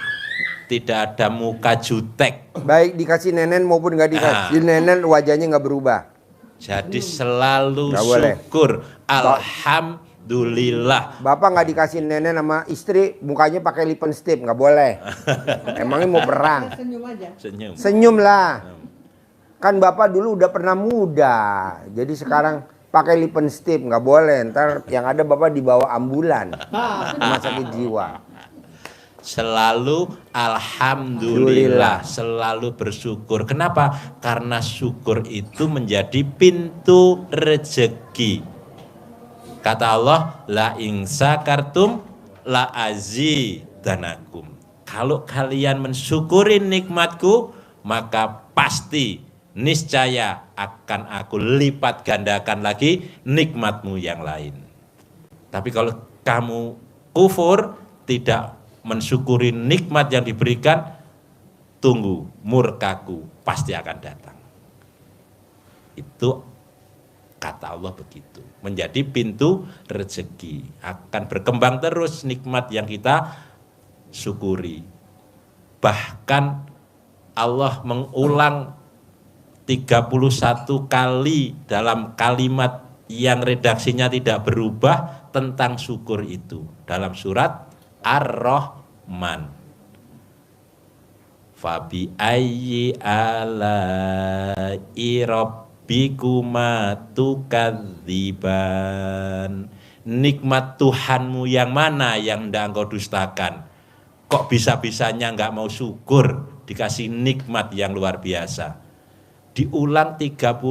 tidak ada muka jutek. Baik dikasih nenen maupun nggak dikasih nenen, wajahnya nggak berubah. Jadi selalu syukur, alhamdulillah. Bapak nggak dikasih nenen sama istri, mukanya pakai lipstick, nggak boleh. Emangnya mau perang? Senyum aja. Senyum lah. Kan bapak dulu udah pernah muda, jadi sekarang pakai lipstick nggak boleh. Ntar yang ada bapak dibawa ambulan, rumah sakit jiwa. Selalu alhamdulillah, selalu bersyukur. Kenapa? Karena syukur itu menjadi pintu rezeki. Kata Allah, la in syakartum la azidanakum. Kalau kalian mensyukuri nikmatku, maka pasti niscaya akan aku lipat gandakan lagi nikmatmu yang lain. Tapi kalau kamu kufur, tidak mensyukuri nikmat yang diberikan, tunggu, murkaku pasti akan datang. Itu kata Allah begitu. Menjadi pintu rezeki. Akan berkembang terus nikmat yang kita syukuri. Bahkan Allah mengulang 31 kali dalam kalimat yang redaksinya tidak berubah tentang syukur itu. Dalam surat Ar-Rahman. Fabi ayyi ala'i rabbikuma tukadziban. Nikmat Tuhanmu yang mana yang hendak engkau dustakan? Kok bisa-bisanya enggak mau syukur dikasih nikmat yang luar biasa? Diulang 31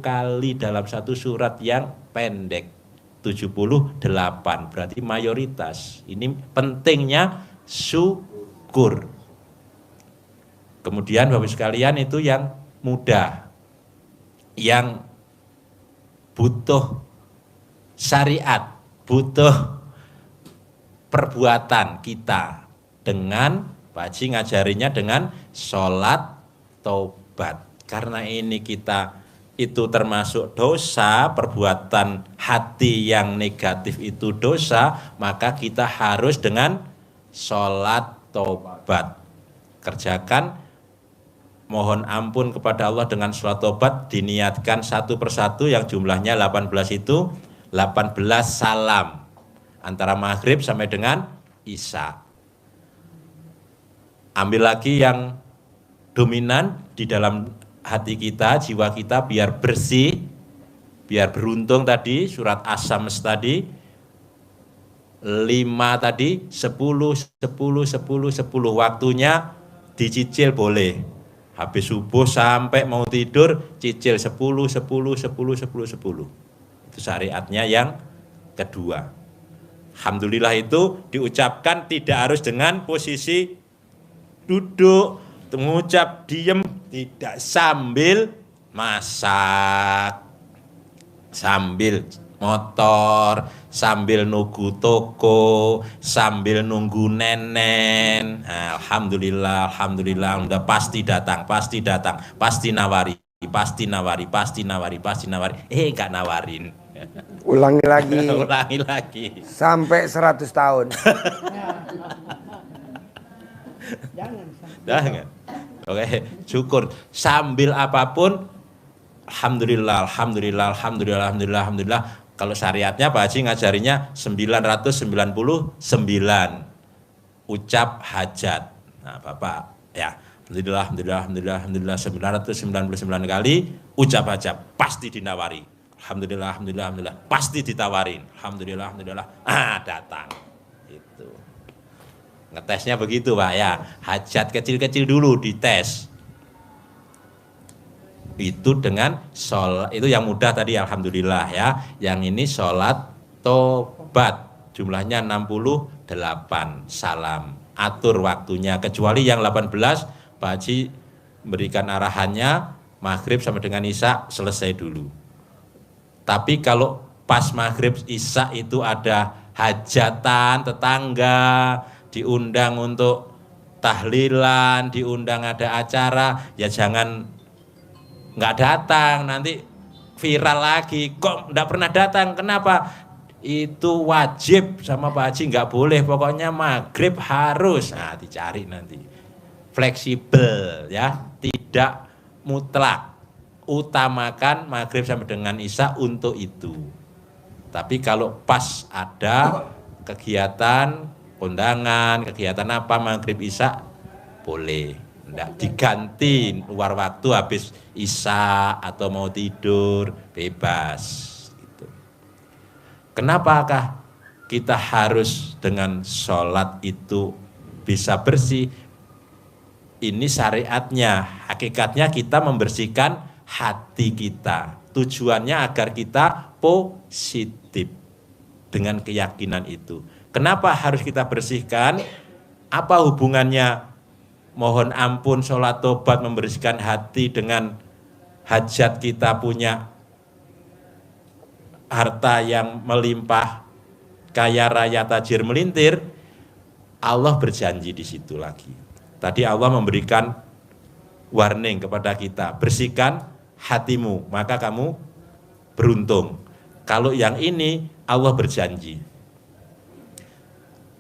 kali dalam satu surat yang pendek. 78 berarti mayoritas. Ini pentingnya syukur. Kemudian Bapak sekalian itu yang mudah, yang butuh syariat, butuh perbuatan kita dengan Pak Haji ngajarinya dengan sholat taubat. Karena ini kita itu termasuk dosa, perbuatan hati yang negatif itu dosa, maka kita harus dengan sholat taubat. Kerjakan, mohon ampun kepada Allah dengan sholat taubat, diniatkan satu persatu yang jumlahnya 18 itu, 18 salam. Antara maghrib sampai dengan isya. Ambil lagi yang dominan di dalam hati kita, jiwa kita biar bersih, biar beruntung tadi, surat As-Sams tadi, 5 tadi, 10, 10, 10, 10, waktunya dicicil boleh. Habis subuh sampai mau tidur, cicil 10, 10, 10, 10, 10. Itu syariatnya yang kedua. Alhamdulillah itu diucapkan tidak harus dengan posisi duduk, mengucap diem, tidak, sambil masak, sambil motor, sambil nunggu toko, sambil nunggu nenen. Nah, alhamdulillah, alhamdulillah, udah pasti datang, pasti datang, pasti nawari, pasti nawari, pasti nawari, pasti nawari. Nggak nawarin. Ulangi lagi. Ulangi lagi. Sampai 100 tahun. Jangan. Oke, syukur. Sambil apapun, alhamdulillah, alhamdulillah, alhamdulillah, alhamdulillah, alhamdulillah. Kalau syariatnya Pak Haji ngajarinya 999 ucap hajat. Nah, Bapak ya, alhamdulillah, alhamdulillah, alhamdulillah, alhamdulillah 999 kali ucap hajat pasti dinawari. Alhamdulillah, alhamdulillah, alhamdulillah, pasti ditawarin. Alhamdulillah, alhamdulillah, datang. Itu. Ngetesnya begitu Pak ya, hajat kecil-kecil dulu dites. Itu dengan sholat, itu yang mudah tadi alhamdulillah ya. Yang ini sholat tobat, jumlahnya 68 salam. Atur waktunya, kecuali yang 18 Pak Haji berikan arahannya maghrib sampai dengan isya selesai dulu. Tapi kalau pas maghrib isya itu ada hajatan tetangga, diundang untuk tahlilan, diundang ada acara, ya jangan nggak datang, nanti viral lagi. Kok nggak pernah datang, kenapa? Itu wajib sama Pak Haji, nggak boleh, pokoknya maghrib harus. Nah, dicari nanti. Fleksibel ya, tidak mutlak. Utamakan maghrib sampai dengan isya untuk itu. Tapi kalau pas ada kegiatan, kondangan, kegiatan apa maghrib isya boleh. Nggak diganti luar waktu habis isya atau mau tidur, bebas gitu. Kenapakah kita harus dengan sholat itu bisa bersih? Ini syariatnya, hakikatnya kita membersihkan hati kita. Tujuannya agar kita positif dengan keyakinan itu. Kenapa harus kita bersihkan? Apa hubungannya mohon ampun, sholat tobat, membersihkan hati dengan hajat kita punya harta yang melimpah, kaya raya, tajir melintir? Allah berjanji di situ lagi. Tadi Allah memberikan warning kepada kita, bersihkan hatimu, maka kamu beruntung. Kalau yang ini Allah berjanji.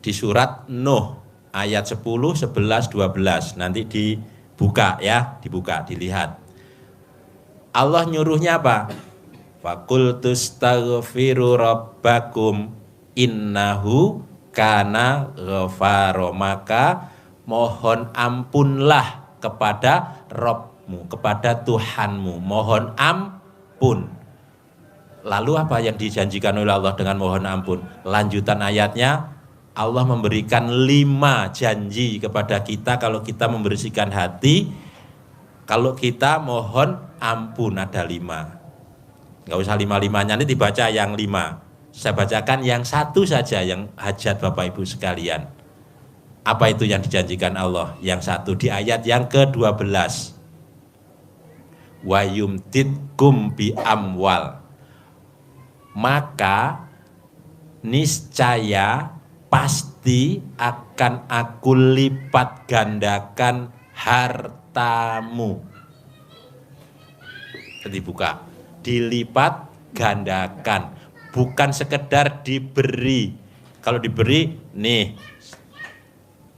Di surat Nuh ayat 10, 11, 12 nanti dibuka ya, dibuka, dilihat. Allah nyuruhnya apa? Faqul tastaghfiru rabbakum innahu kana ghafaro, maka mohon ampunlah kepada Rabbmu, kepada Tuhanmu, mohon ampun. Lalu apa yang dijanjikan oleh Allah dengan mohon ampun? Lanjutan ayatnya, Allah memberikan 5 janji kepada kita kalau kita membersihkan hati, kalau kita mohon ampun ada 5. Nggak usah 5-5-nya, nanti dibaca yang 5. Saya bacakan yang 1 saja, yang hajat Bapak Ibu sekalian. Apa itu yang dijanjikan Allah? Yang satu di ayat yang ke-12. Wa yumtidkum bi amwal. Maka niscaya pasti akan aku lipat gandakan hartamu. Dibuka, dilipat gandakan, bukan sekedar diberi. Kalau diberi, nih,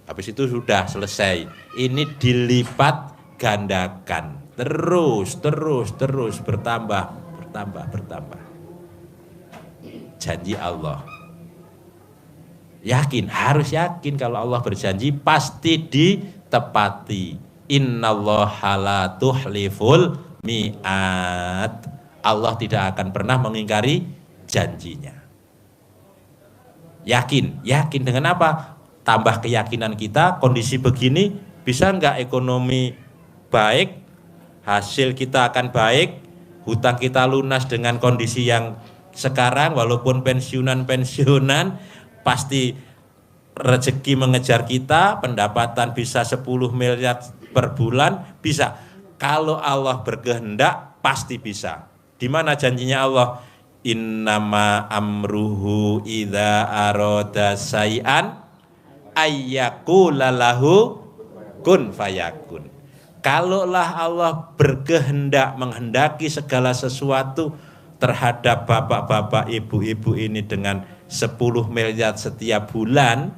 habis itu sudah selesai. Ini dilipat gandakan, terus bertambah. Janji Allah. Yakin, harus yakin kalau Allah berjanji pasti ditepati. Innallaha la tuhliful mi'at. Allah tidak akan pernah mengingkari janjinya. Yakin dengan apa? Tambah keyakinan kita, kondisi begini, bisa enggak ekonomi baik, hasil kita akan baik, hutang kita lunas dengan kondisi yang sekarang, walaupun pensiunan, pasti rezeki mengejar kita, pendapatan bisa 10 miliar per bulan, bisa. Kalau Allah berkehendak, pasti bisa. Di mana janjinya Allah? Innama amruhu idza arada say'an ayyaqula lahu kun fayakun. Kalaulah Allah berkehendak, menghendaki segala sesuatu terhadap bapak-bapak, ibu-ibu ini dengan 10 miliar setiap bulan,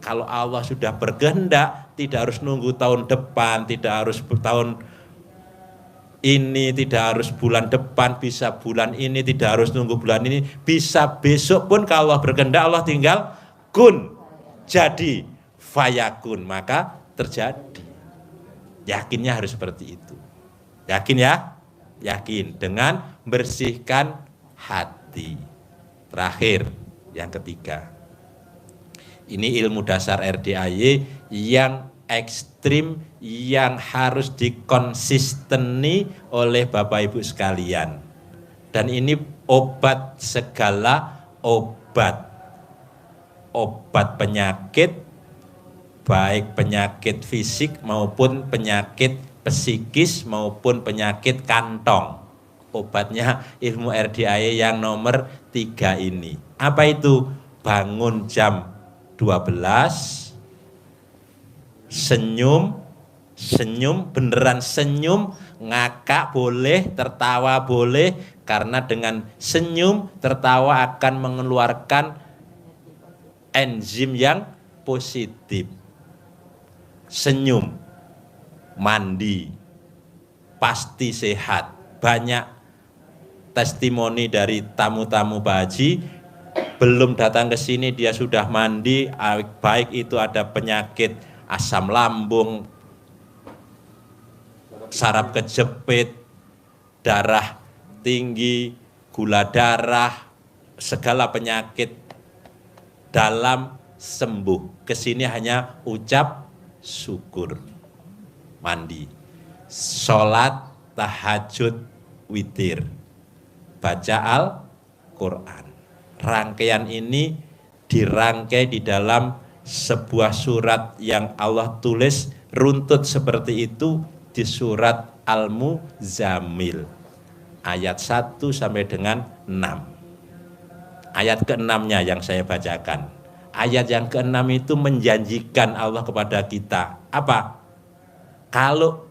kalau Allah sudah berkehendak, tidak harus nunggu tahun depan, tidak harus tahun ini, tidak harus bulan depan, bisa bulan ini, tidak harus nunggu bulan ini, bisa besok pun kalau Allah berkehendak, Allah tinggal kun, jadi, fayakun, maka terjadi. Yakinnya harus seperti itu. Yakin ya? Yakin dengan bersihkan hati. Terakhir, yang ketiga. Ini ilmu dasar RDAY yang ekstrim, yang harus dikonsisteni oleh Bapak Ibu sekalian. Dan ini obat segala obat. Obat penyakit, baik penyakit fisik maupun penyakit psikis maupun penyakit kantong. Obatnya ilmu RDAY yang nomor 3 ini. Apa itu? Bangun jam 12, senyum, beneran senyum, ngakak boleh, tertawa boleh, karena dengan senyum, tertawa akan mengeluarkan enzim yang positif. Senyum, mandi, pasti sehat. Banyak testimoni dari tamu-tamu Pak Haji, belum datang ke sini dia sudah mandi, baik itu ada penyakit asam lambung, saraf kejepit, darah tinggi, gula darah, segala penyakit dalam sembuh. Kesini hanya ucap syukur, mandi, sholat, tahajud, witir, baca Al-Quran. Rangkaian ini dirangkai di dalam sebuah surat yang Allah tulis runtut seperti itu di surat Al-Muzammil ayat 1 sampai dengan 6. Ayat ke-6-nya yang saya bacakan. Ayat yang ke-6 itu menjanjikan Allah kepada kita. Apa? Kalau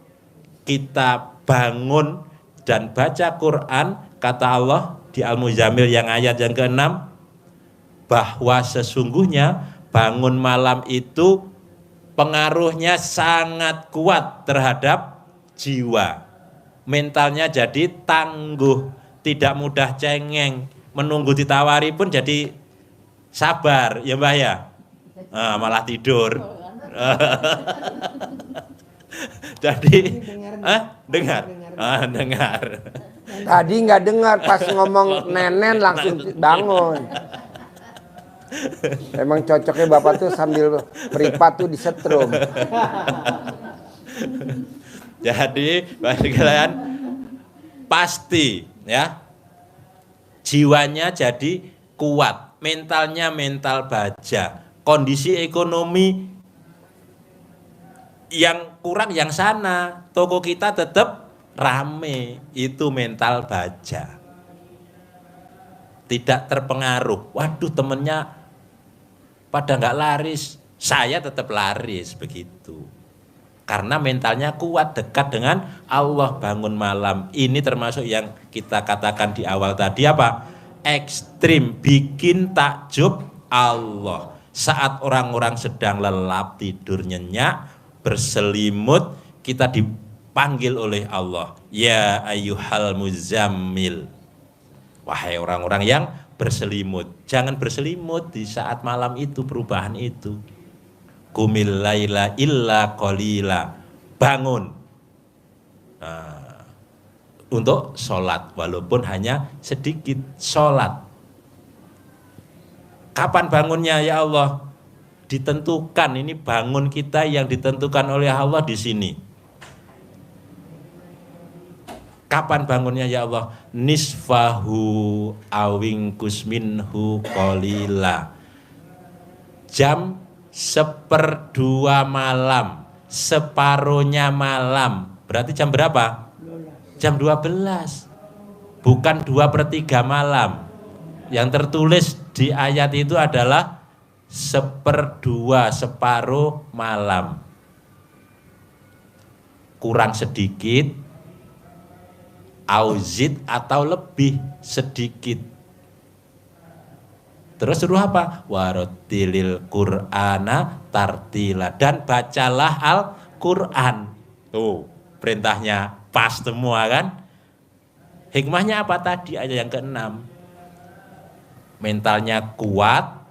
kita bangun dan baca Quran, kata Allah di Al-Muzammil yang ayat yang ke-6, bahwa sesungguhnya bangun malam itu pengaruhnya sangat kuat terhadap jiwa. Mentalnya jadi tangguh, tidak mudah cengeng, menunggu ditawari pun jadi sabar, ya Mbah ya? Malah tidur. Jadi dengar. Tadi nggak dengar, pas ngomong nenen langsung bangun. Emang cocoknya Bapak tuh sambil meripat tuh disetrum. Jadi kalian pasti ya, jiwanya jadi kuat, mentalnya mental baja, kondisi ekonomi yang kurang yang sana, toko kita tetap rame. Itu mental baja. Tidak terpengaruh. Waduh, temennya pada nggak laris, saya tetap laris, begitu. Karena mentalnya kuat, dekat dengan Allah, bangun malam. Ini termasuk yang kita katakan di awal tadi apa? Ekstrim, bikin takjub Allah. Saat orang-orang sedang lelap, tidur nyenyak, berselimut, kita dipanggil oleh Allah. Ya ayyuhal muzammil. Wahai orang-orang yang berselimut. Jangan berselimut di saat malam itu, perubahan itu. Qumil laila illa qalila. Bangun. Nah, untuk sholat, walaupun hanya sedikit sholat. Kapan bangunnya ya Allah? Ditentukan, ini bangun kita yang ditentukan oleh Allah di sini. Kapan bangunnya ya Allah? Nisfahu awingkus minhu qalila. Jam 1/2 malam, separuhnya malam. Berarti jam berapa? Jam 12. Bukan 2/3 malam. Yang tertulis di ayat itu adalah 1/2, separuh malam. Kurang sedikit, auzid atau lebih sedikit. Terus suruh apa? Warotilil Qur'ana tartila. Dan bacalah Al-Quran. Tuh, perintahnya pas semua kan? Hikmahnya apa tadi? Ayat yang ke-6. Mentalnya kuat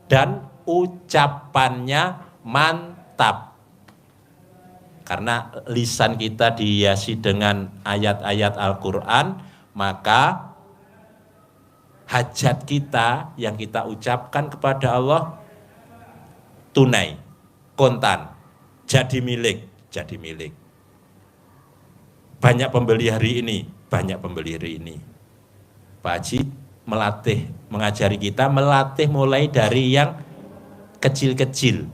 dan ucapannya mantap. Karena lisan kita dihiasi dengan ayat-ayat Al-Quran, maka hajat kita yang kita ucapkan kepada Allah tunai, kontan, jadi milik. Banyak pembeli hari ini, Pak Haji mengajari kita melatih mulai dari yang kecil-kecil.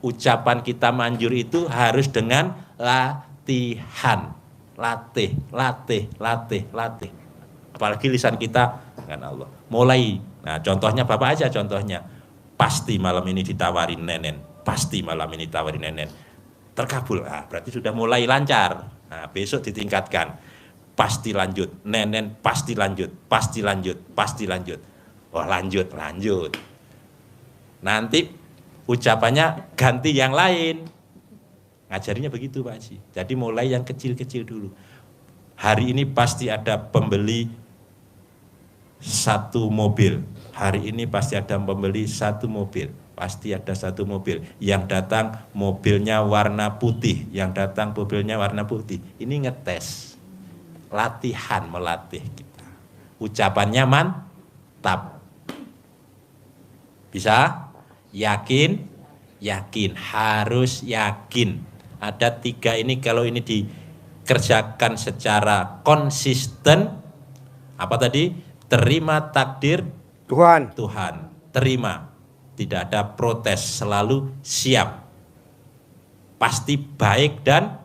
Ucapan kita manjur itu harus dengan latihan. Latih. Apalagi lisan kita dengan Allah. Mulai. Nah, contohnya Bapak aja contohnya. Pasti malam ini ditawarin nenen. Terkabul. Nah, berarti sudah mulai lancar. Nah, besok ditingkatkan. Pasti lanjut. Nenen pasti lanjut. Wah, lanjut. Nanti ucapannya ganti yang lain. Ngajarinya begitu Pak Haji. Jadi mulai yang kecil-kecil dulu. Hari ini pasti ada pembeli 1 mobil. Hari ini pasti ada pembeli 1 mobil. Pasti ada 1 mobil. Yang datang mobilnya warna putih. Ini ngetes. Latihan, melatih kita. Ucapannya mantap. Bisa? Yakin, harus yakin. Ada 3 ini, kalau ini dikerjakan secara konsisten, apa tadi? Terima takdir Tuhan. Terima. Tidak ada protes, selalu siap. Pasti baik dan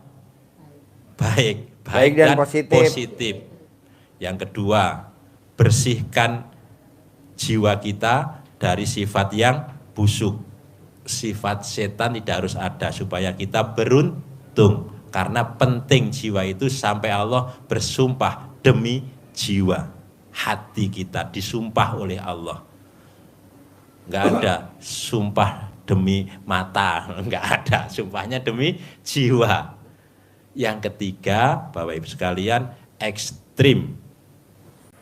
positif. Yang kedua, bersihkan jiwa kita dari sifat yang busuk. Sifat setan tidak harus ada supaya kita beruntung. Karena penting jiwa itu sampai Allah bersumpah demi jiwa. Hati kita disumpah oleh Allah. Enggak ada sumpah demi mata, enggak ada. Sumpahnya demi jiwa. Yang ketiga, Bapak Ibu sekalian, ekstrim.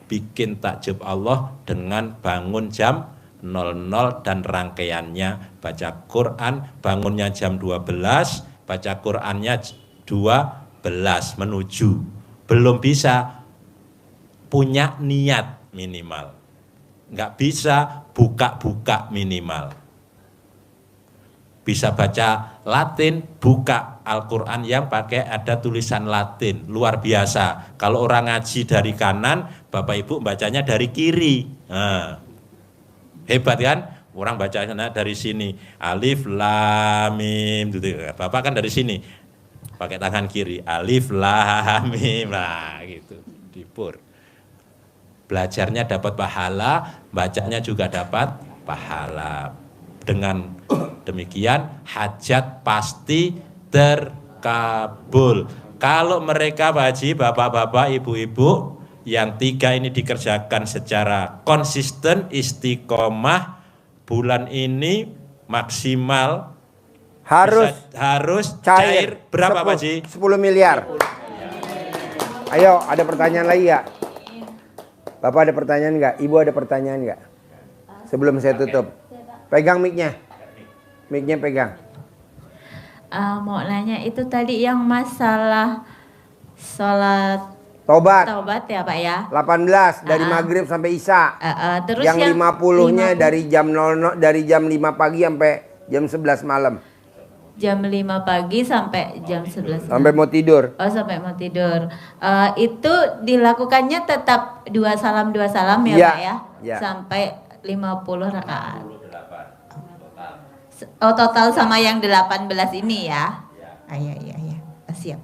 Bikin takjub Allah dengan bangun jam 00 dan rangkaiannya baca Quran, bangunnya jam 12, baca Qurannya 12 menuju. Belum bisa punya niat minimal. Nggak bisa buka-buka minimal. Bisa baca Latin, buka Al-Quran yang pakai ada tulisan Latin. Luar biasa. Kalau orang ngaji dari kanan, Bapak Ibu bacanya dari kiri. Nah, hebat kan? Orang bacanya dari sini, alif lam mim gitu. Bapak kan dari sini. Pakai tangan kiri, alif lam mim. Nah, gitu. Dipur. Belajarnya dapat pahala, bacanya juga dapat pahala. Dengan demikian hajat pasti terkabul. Kalau mereka Pak Haji, bapak-bapak, ibu-ibu, yang 3 ini dikerjakan secara konsisten, istiqomah, bulan ini maksimal harus cair berapa Pak Haji? 10 miliar. Ayo, ada pertanyaan lagi ya? Bapak ada pertanyaan nggak? Ibu ada pertanyaan nggak? Sebelum saya tutup. Pegang mic-nya. Mic-nya pegang. Mau nanya itu tadi yang masalah sholat Tobat. taubat ya Pak ya? 18 dari maghrib sampai isya. Terus yang 50-nya 50 dari jam 5 pagi sampai jam 11 malam. Jam 5 pagi sampai jam 11 Sampai mau tidur. Oh sampai mau tidur. Itu dilakukannya tetap 2 salam ya Iya, Pak ya? iya. Sampai 50 rakaat. Oh total sama yang 18 ini ya? Iya. Siap.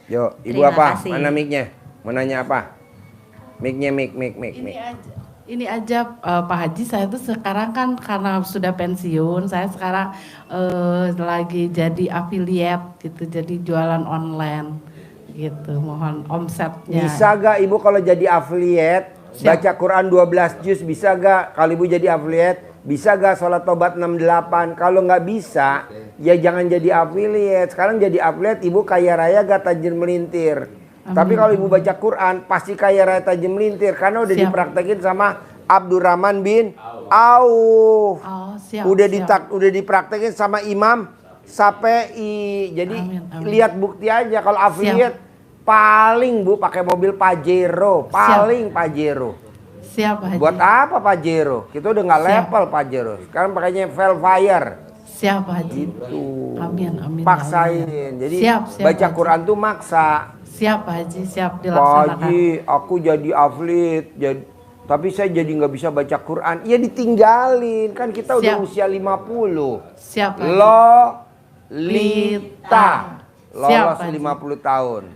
Yo, ibu Terima apa? kasih. Mana mic-nya? Mau nanya apa? Mic-nya mic. Ini aja Pak Haji, saya tuh sekarang kan karena sudah pensiun, saya sekarang lagi jadi affiliate gitu, jadi jualan online gitu. Mohon omsetnya. Bisa gak ibu kalau jadi affiliate baca Quran 12 juz, bisa gak? Kalau ibu jadi affiliate bisa gak sholat tobat 68? Kalau nggak bisa ya jangan jadi affiliate. Sekarang jadi affiliate ibu kaya raya gak tajir melintir. Tapi kalau ibu baca Quran pasti kaya raya tajir melintir karena udah dipraktekin sama Abdurrahman bin Auf. Udah dipraktekin sama Imam Syafi'i. Jadi lihat bukti aja kalau affiliate paling bu pakai mobil Pajero, Pajero. Siap Haji. Buat apa Pajero? Kita udah nggak level Pajero. Sekarang pakainya Velfire. Siap Haji. Itu. Amin. Paksain. Jadi siap, baca Haji. Quran tuh maksa. Siap Haji, siap Pak dilaksanakan. Haji, aku jadi affiliate, tapi saya jadi nggak bisa baca Quran. Ya ditinggalin, kan kita udah usia 50. Siap Haji. Lolita. Siap, Lolos Haji. 50 tahun.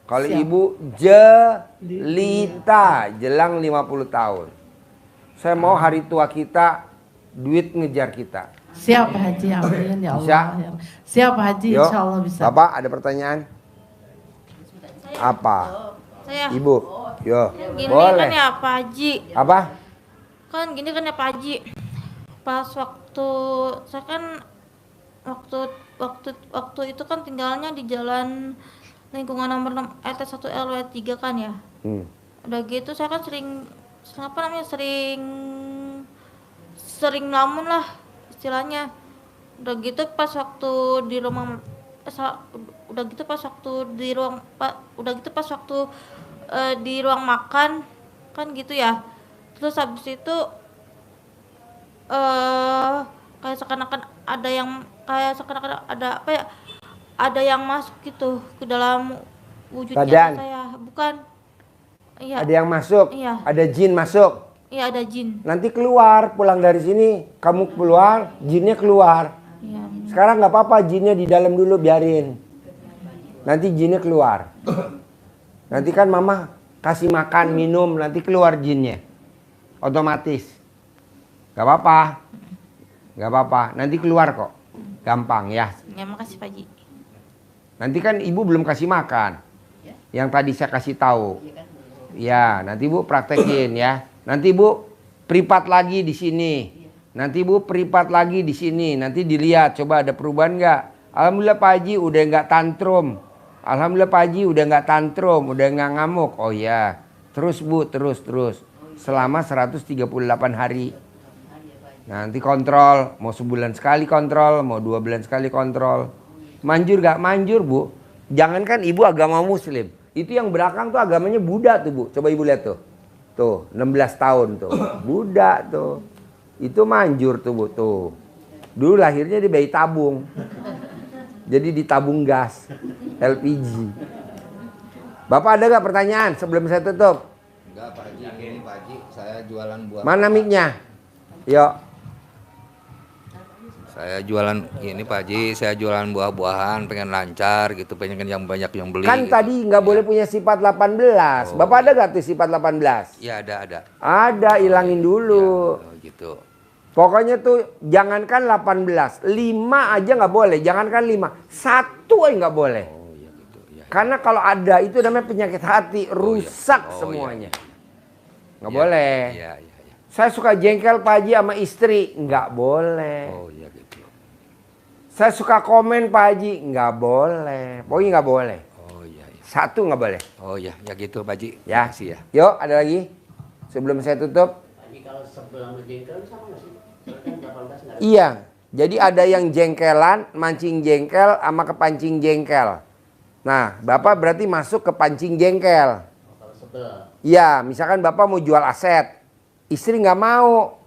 Kalau Siap. ibu jelita, jelang 50 tahun. Saya mau hari tua kita, duit ngejar kita. Siap Haji, amin ya Bisa? Allah. Siap Haji, Yuk, insya Allah bisa. Bapak ada pertanyaan? Apa? Saya. Ibu, yo. Gini Boleh. kan ya Pak Haji. Apa? Kan gini kan ya Pak Haji. Pas waktu saya kan waktu itu kan tinggalnya di jalan lingkungan nomor 6 RT 1 RW 3 kan ya. Udah gitu saya kan sering lamun lah istilahnya. Udah gitu pas waktu di rumah di ruang makan kan gitu ya. Terus habis itu kayak seakan-akan ada yang masuk gitu ke dalam wujudnya Badan. saya. Bukan. Iya. Ada yang masuk? Iya. Ada jin masuk? Iya, ada jin. Nanti keluar, pulang dari sini, kamu keluar, jinnya keluar. Iya. Sekarang nggak apa-apa, jinnya di dalam dulu, biarin. Nanti jinnya keluar. Nanti kan mama kasih makan, minum, nanti keluar jinnya. Otomatis. Gak apa-apa. Gak apa-apa, nanti keluar kok. Gampang ya. Ya, makasih Pak Haji. Nanti kan ibu belum kasih makan. Yang tadi saya kasih tahu. Ya, nanti ibu praktekin ya. Nanti ibu pripat lagi di sini. Nanti ibu pripat lagi di sini. Nanti dilihat coba ada perubahan nggak. Alhamdulillah Pak Haji udah nggak tantrum. Alhamdulillah Pak Haji udah nggak tantrum, udah nggak ngamuk. Oh ya, terus bu, terus. Selama 138 hari. Nanti kontrol, mau sebulan sekali kontrol, mau 2 bulan sekali kontrol. Manjur gak manjur bu? Jangankan ibu agama muslim. Itu yang belakang tuh agamanya Buddha tuh bu. Coba ibu lihat tuh. Tuh 16 tahun tuh. Buddha tuh. Itu manjur tuh bu tuh. Dulu lahirnya di bayi tabung. Jadi ditabung gas. LPG. Bapak ada gak pertanyaan sebelum saya tutup? Enggak Pak Haji, ini Pak Haji, saya jualan buah. Mana mic-nya? Yuk. Saya jualan ini Pak Haji, saya jualan buah-buahan, pengen lancar gitu, pengen yang banyak yang beli. Kan gitu. tadi nggak boleh punya sifat 18. Bapak ada gak tuh sifat 18? Iya ada. Ada, ilangin dulu. Oh, gitu. Pokoknya tuh jangankan 18, 5 aja nggak boleh. Jangankan 5, 1 aja nggak boleh. Oh iya gitu. Ya. Karena kalau ada itu namanya penyakit hati, rusak Oh, iya. semuanya. Nggak Iya, boleh. Iya. Saya suka jengkel Pak Haji sama istri, nggak boleh. Oh iya gitu. Saya suka komen Pak Haji, nggak boleh. Pokoknya nggak boleh. Oh iya. 1 nggak boleh. Oh iya, ya gitu Pak Haji. Ya. Makasih ya. Yuk, ada lagi? Sebelum saya tutup. Kalau sebelah jengkel sama nggak sih? Kan 18 nggak ada. Iya, jadi ada yang jengkelan, mancing jengkel sama kepancing jengkel. Nah, Bapak berarti masuk ke pancing jengkel. Kalau sebelah. Iya, misalkan Bapak mau jual aset, istri nggak mau.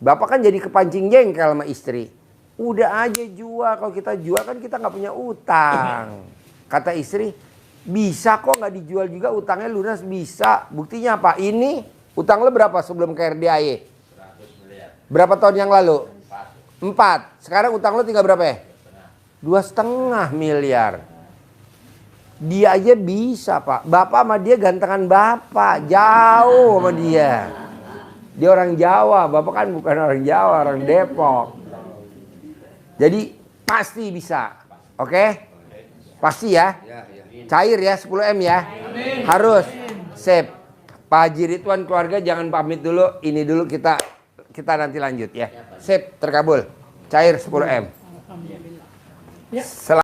Bapak kan jadi kepancing jengkel sama istri. Udah aja jual, kalau kita jual kan kita nggak punya utang. Kata istri, bisa kok nggak dijual juga utangnya lunas bisa. Buktinya apa? Ini utang lo berapa sebelum ke RDAY? 100 miliar. Berapa tahun yang lalu? 4. Sekarang utang lo tinggal berapa ya? 2,5 miliar. Dia aja bisa Pak. Bapak sama dia gantengan Bapak. Jauh sama dia. Dia orang Jawa. Bapak kan bukan orang Jawa, orang Depok. Jadi pasti bisa. Oke? Pasti ya? Cair ya 10M ya? Harus. Sip. Pak Haji Ridwan keluarga jangan pamit dulu. Ini dulu kita nanti lanjut ya. Sip, terkabul. Cair 10M.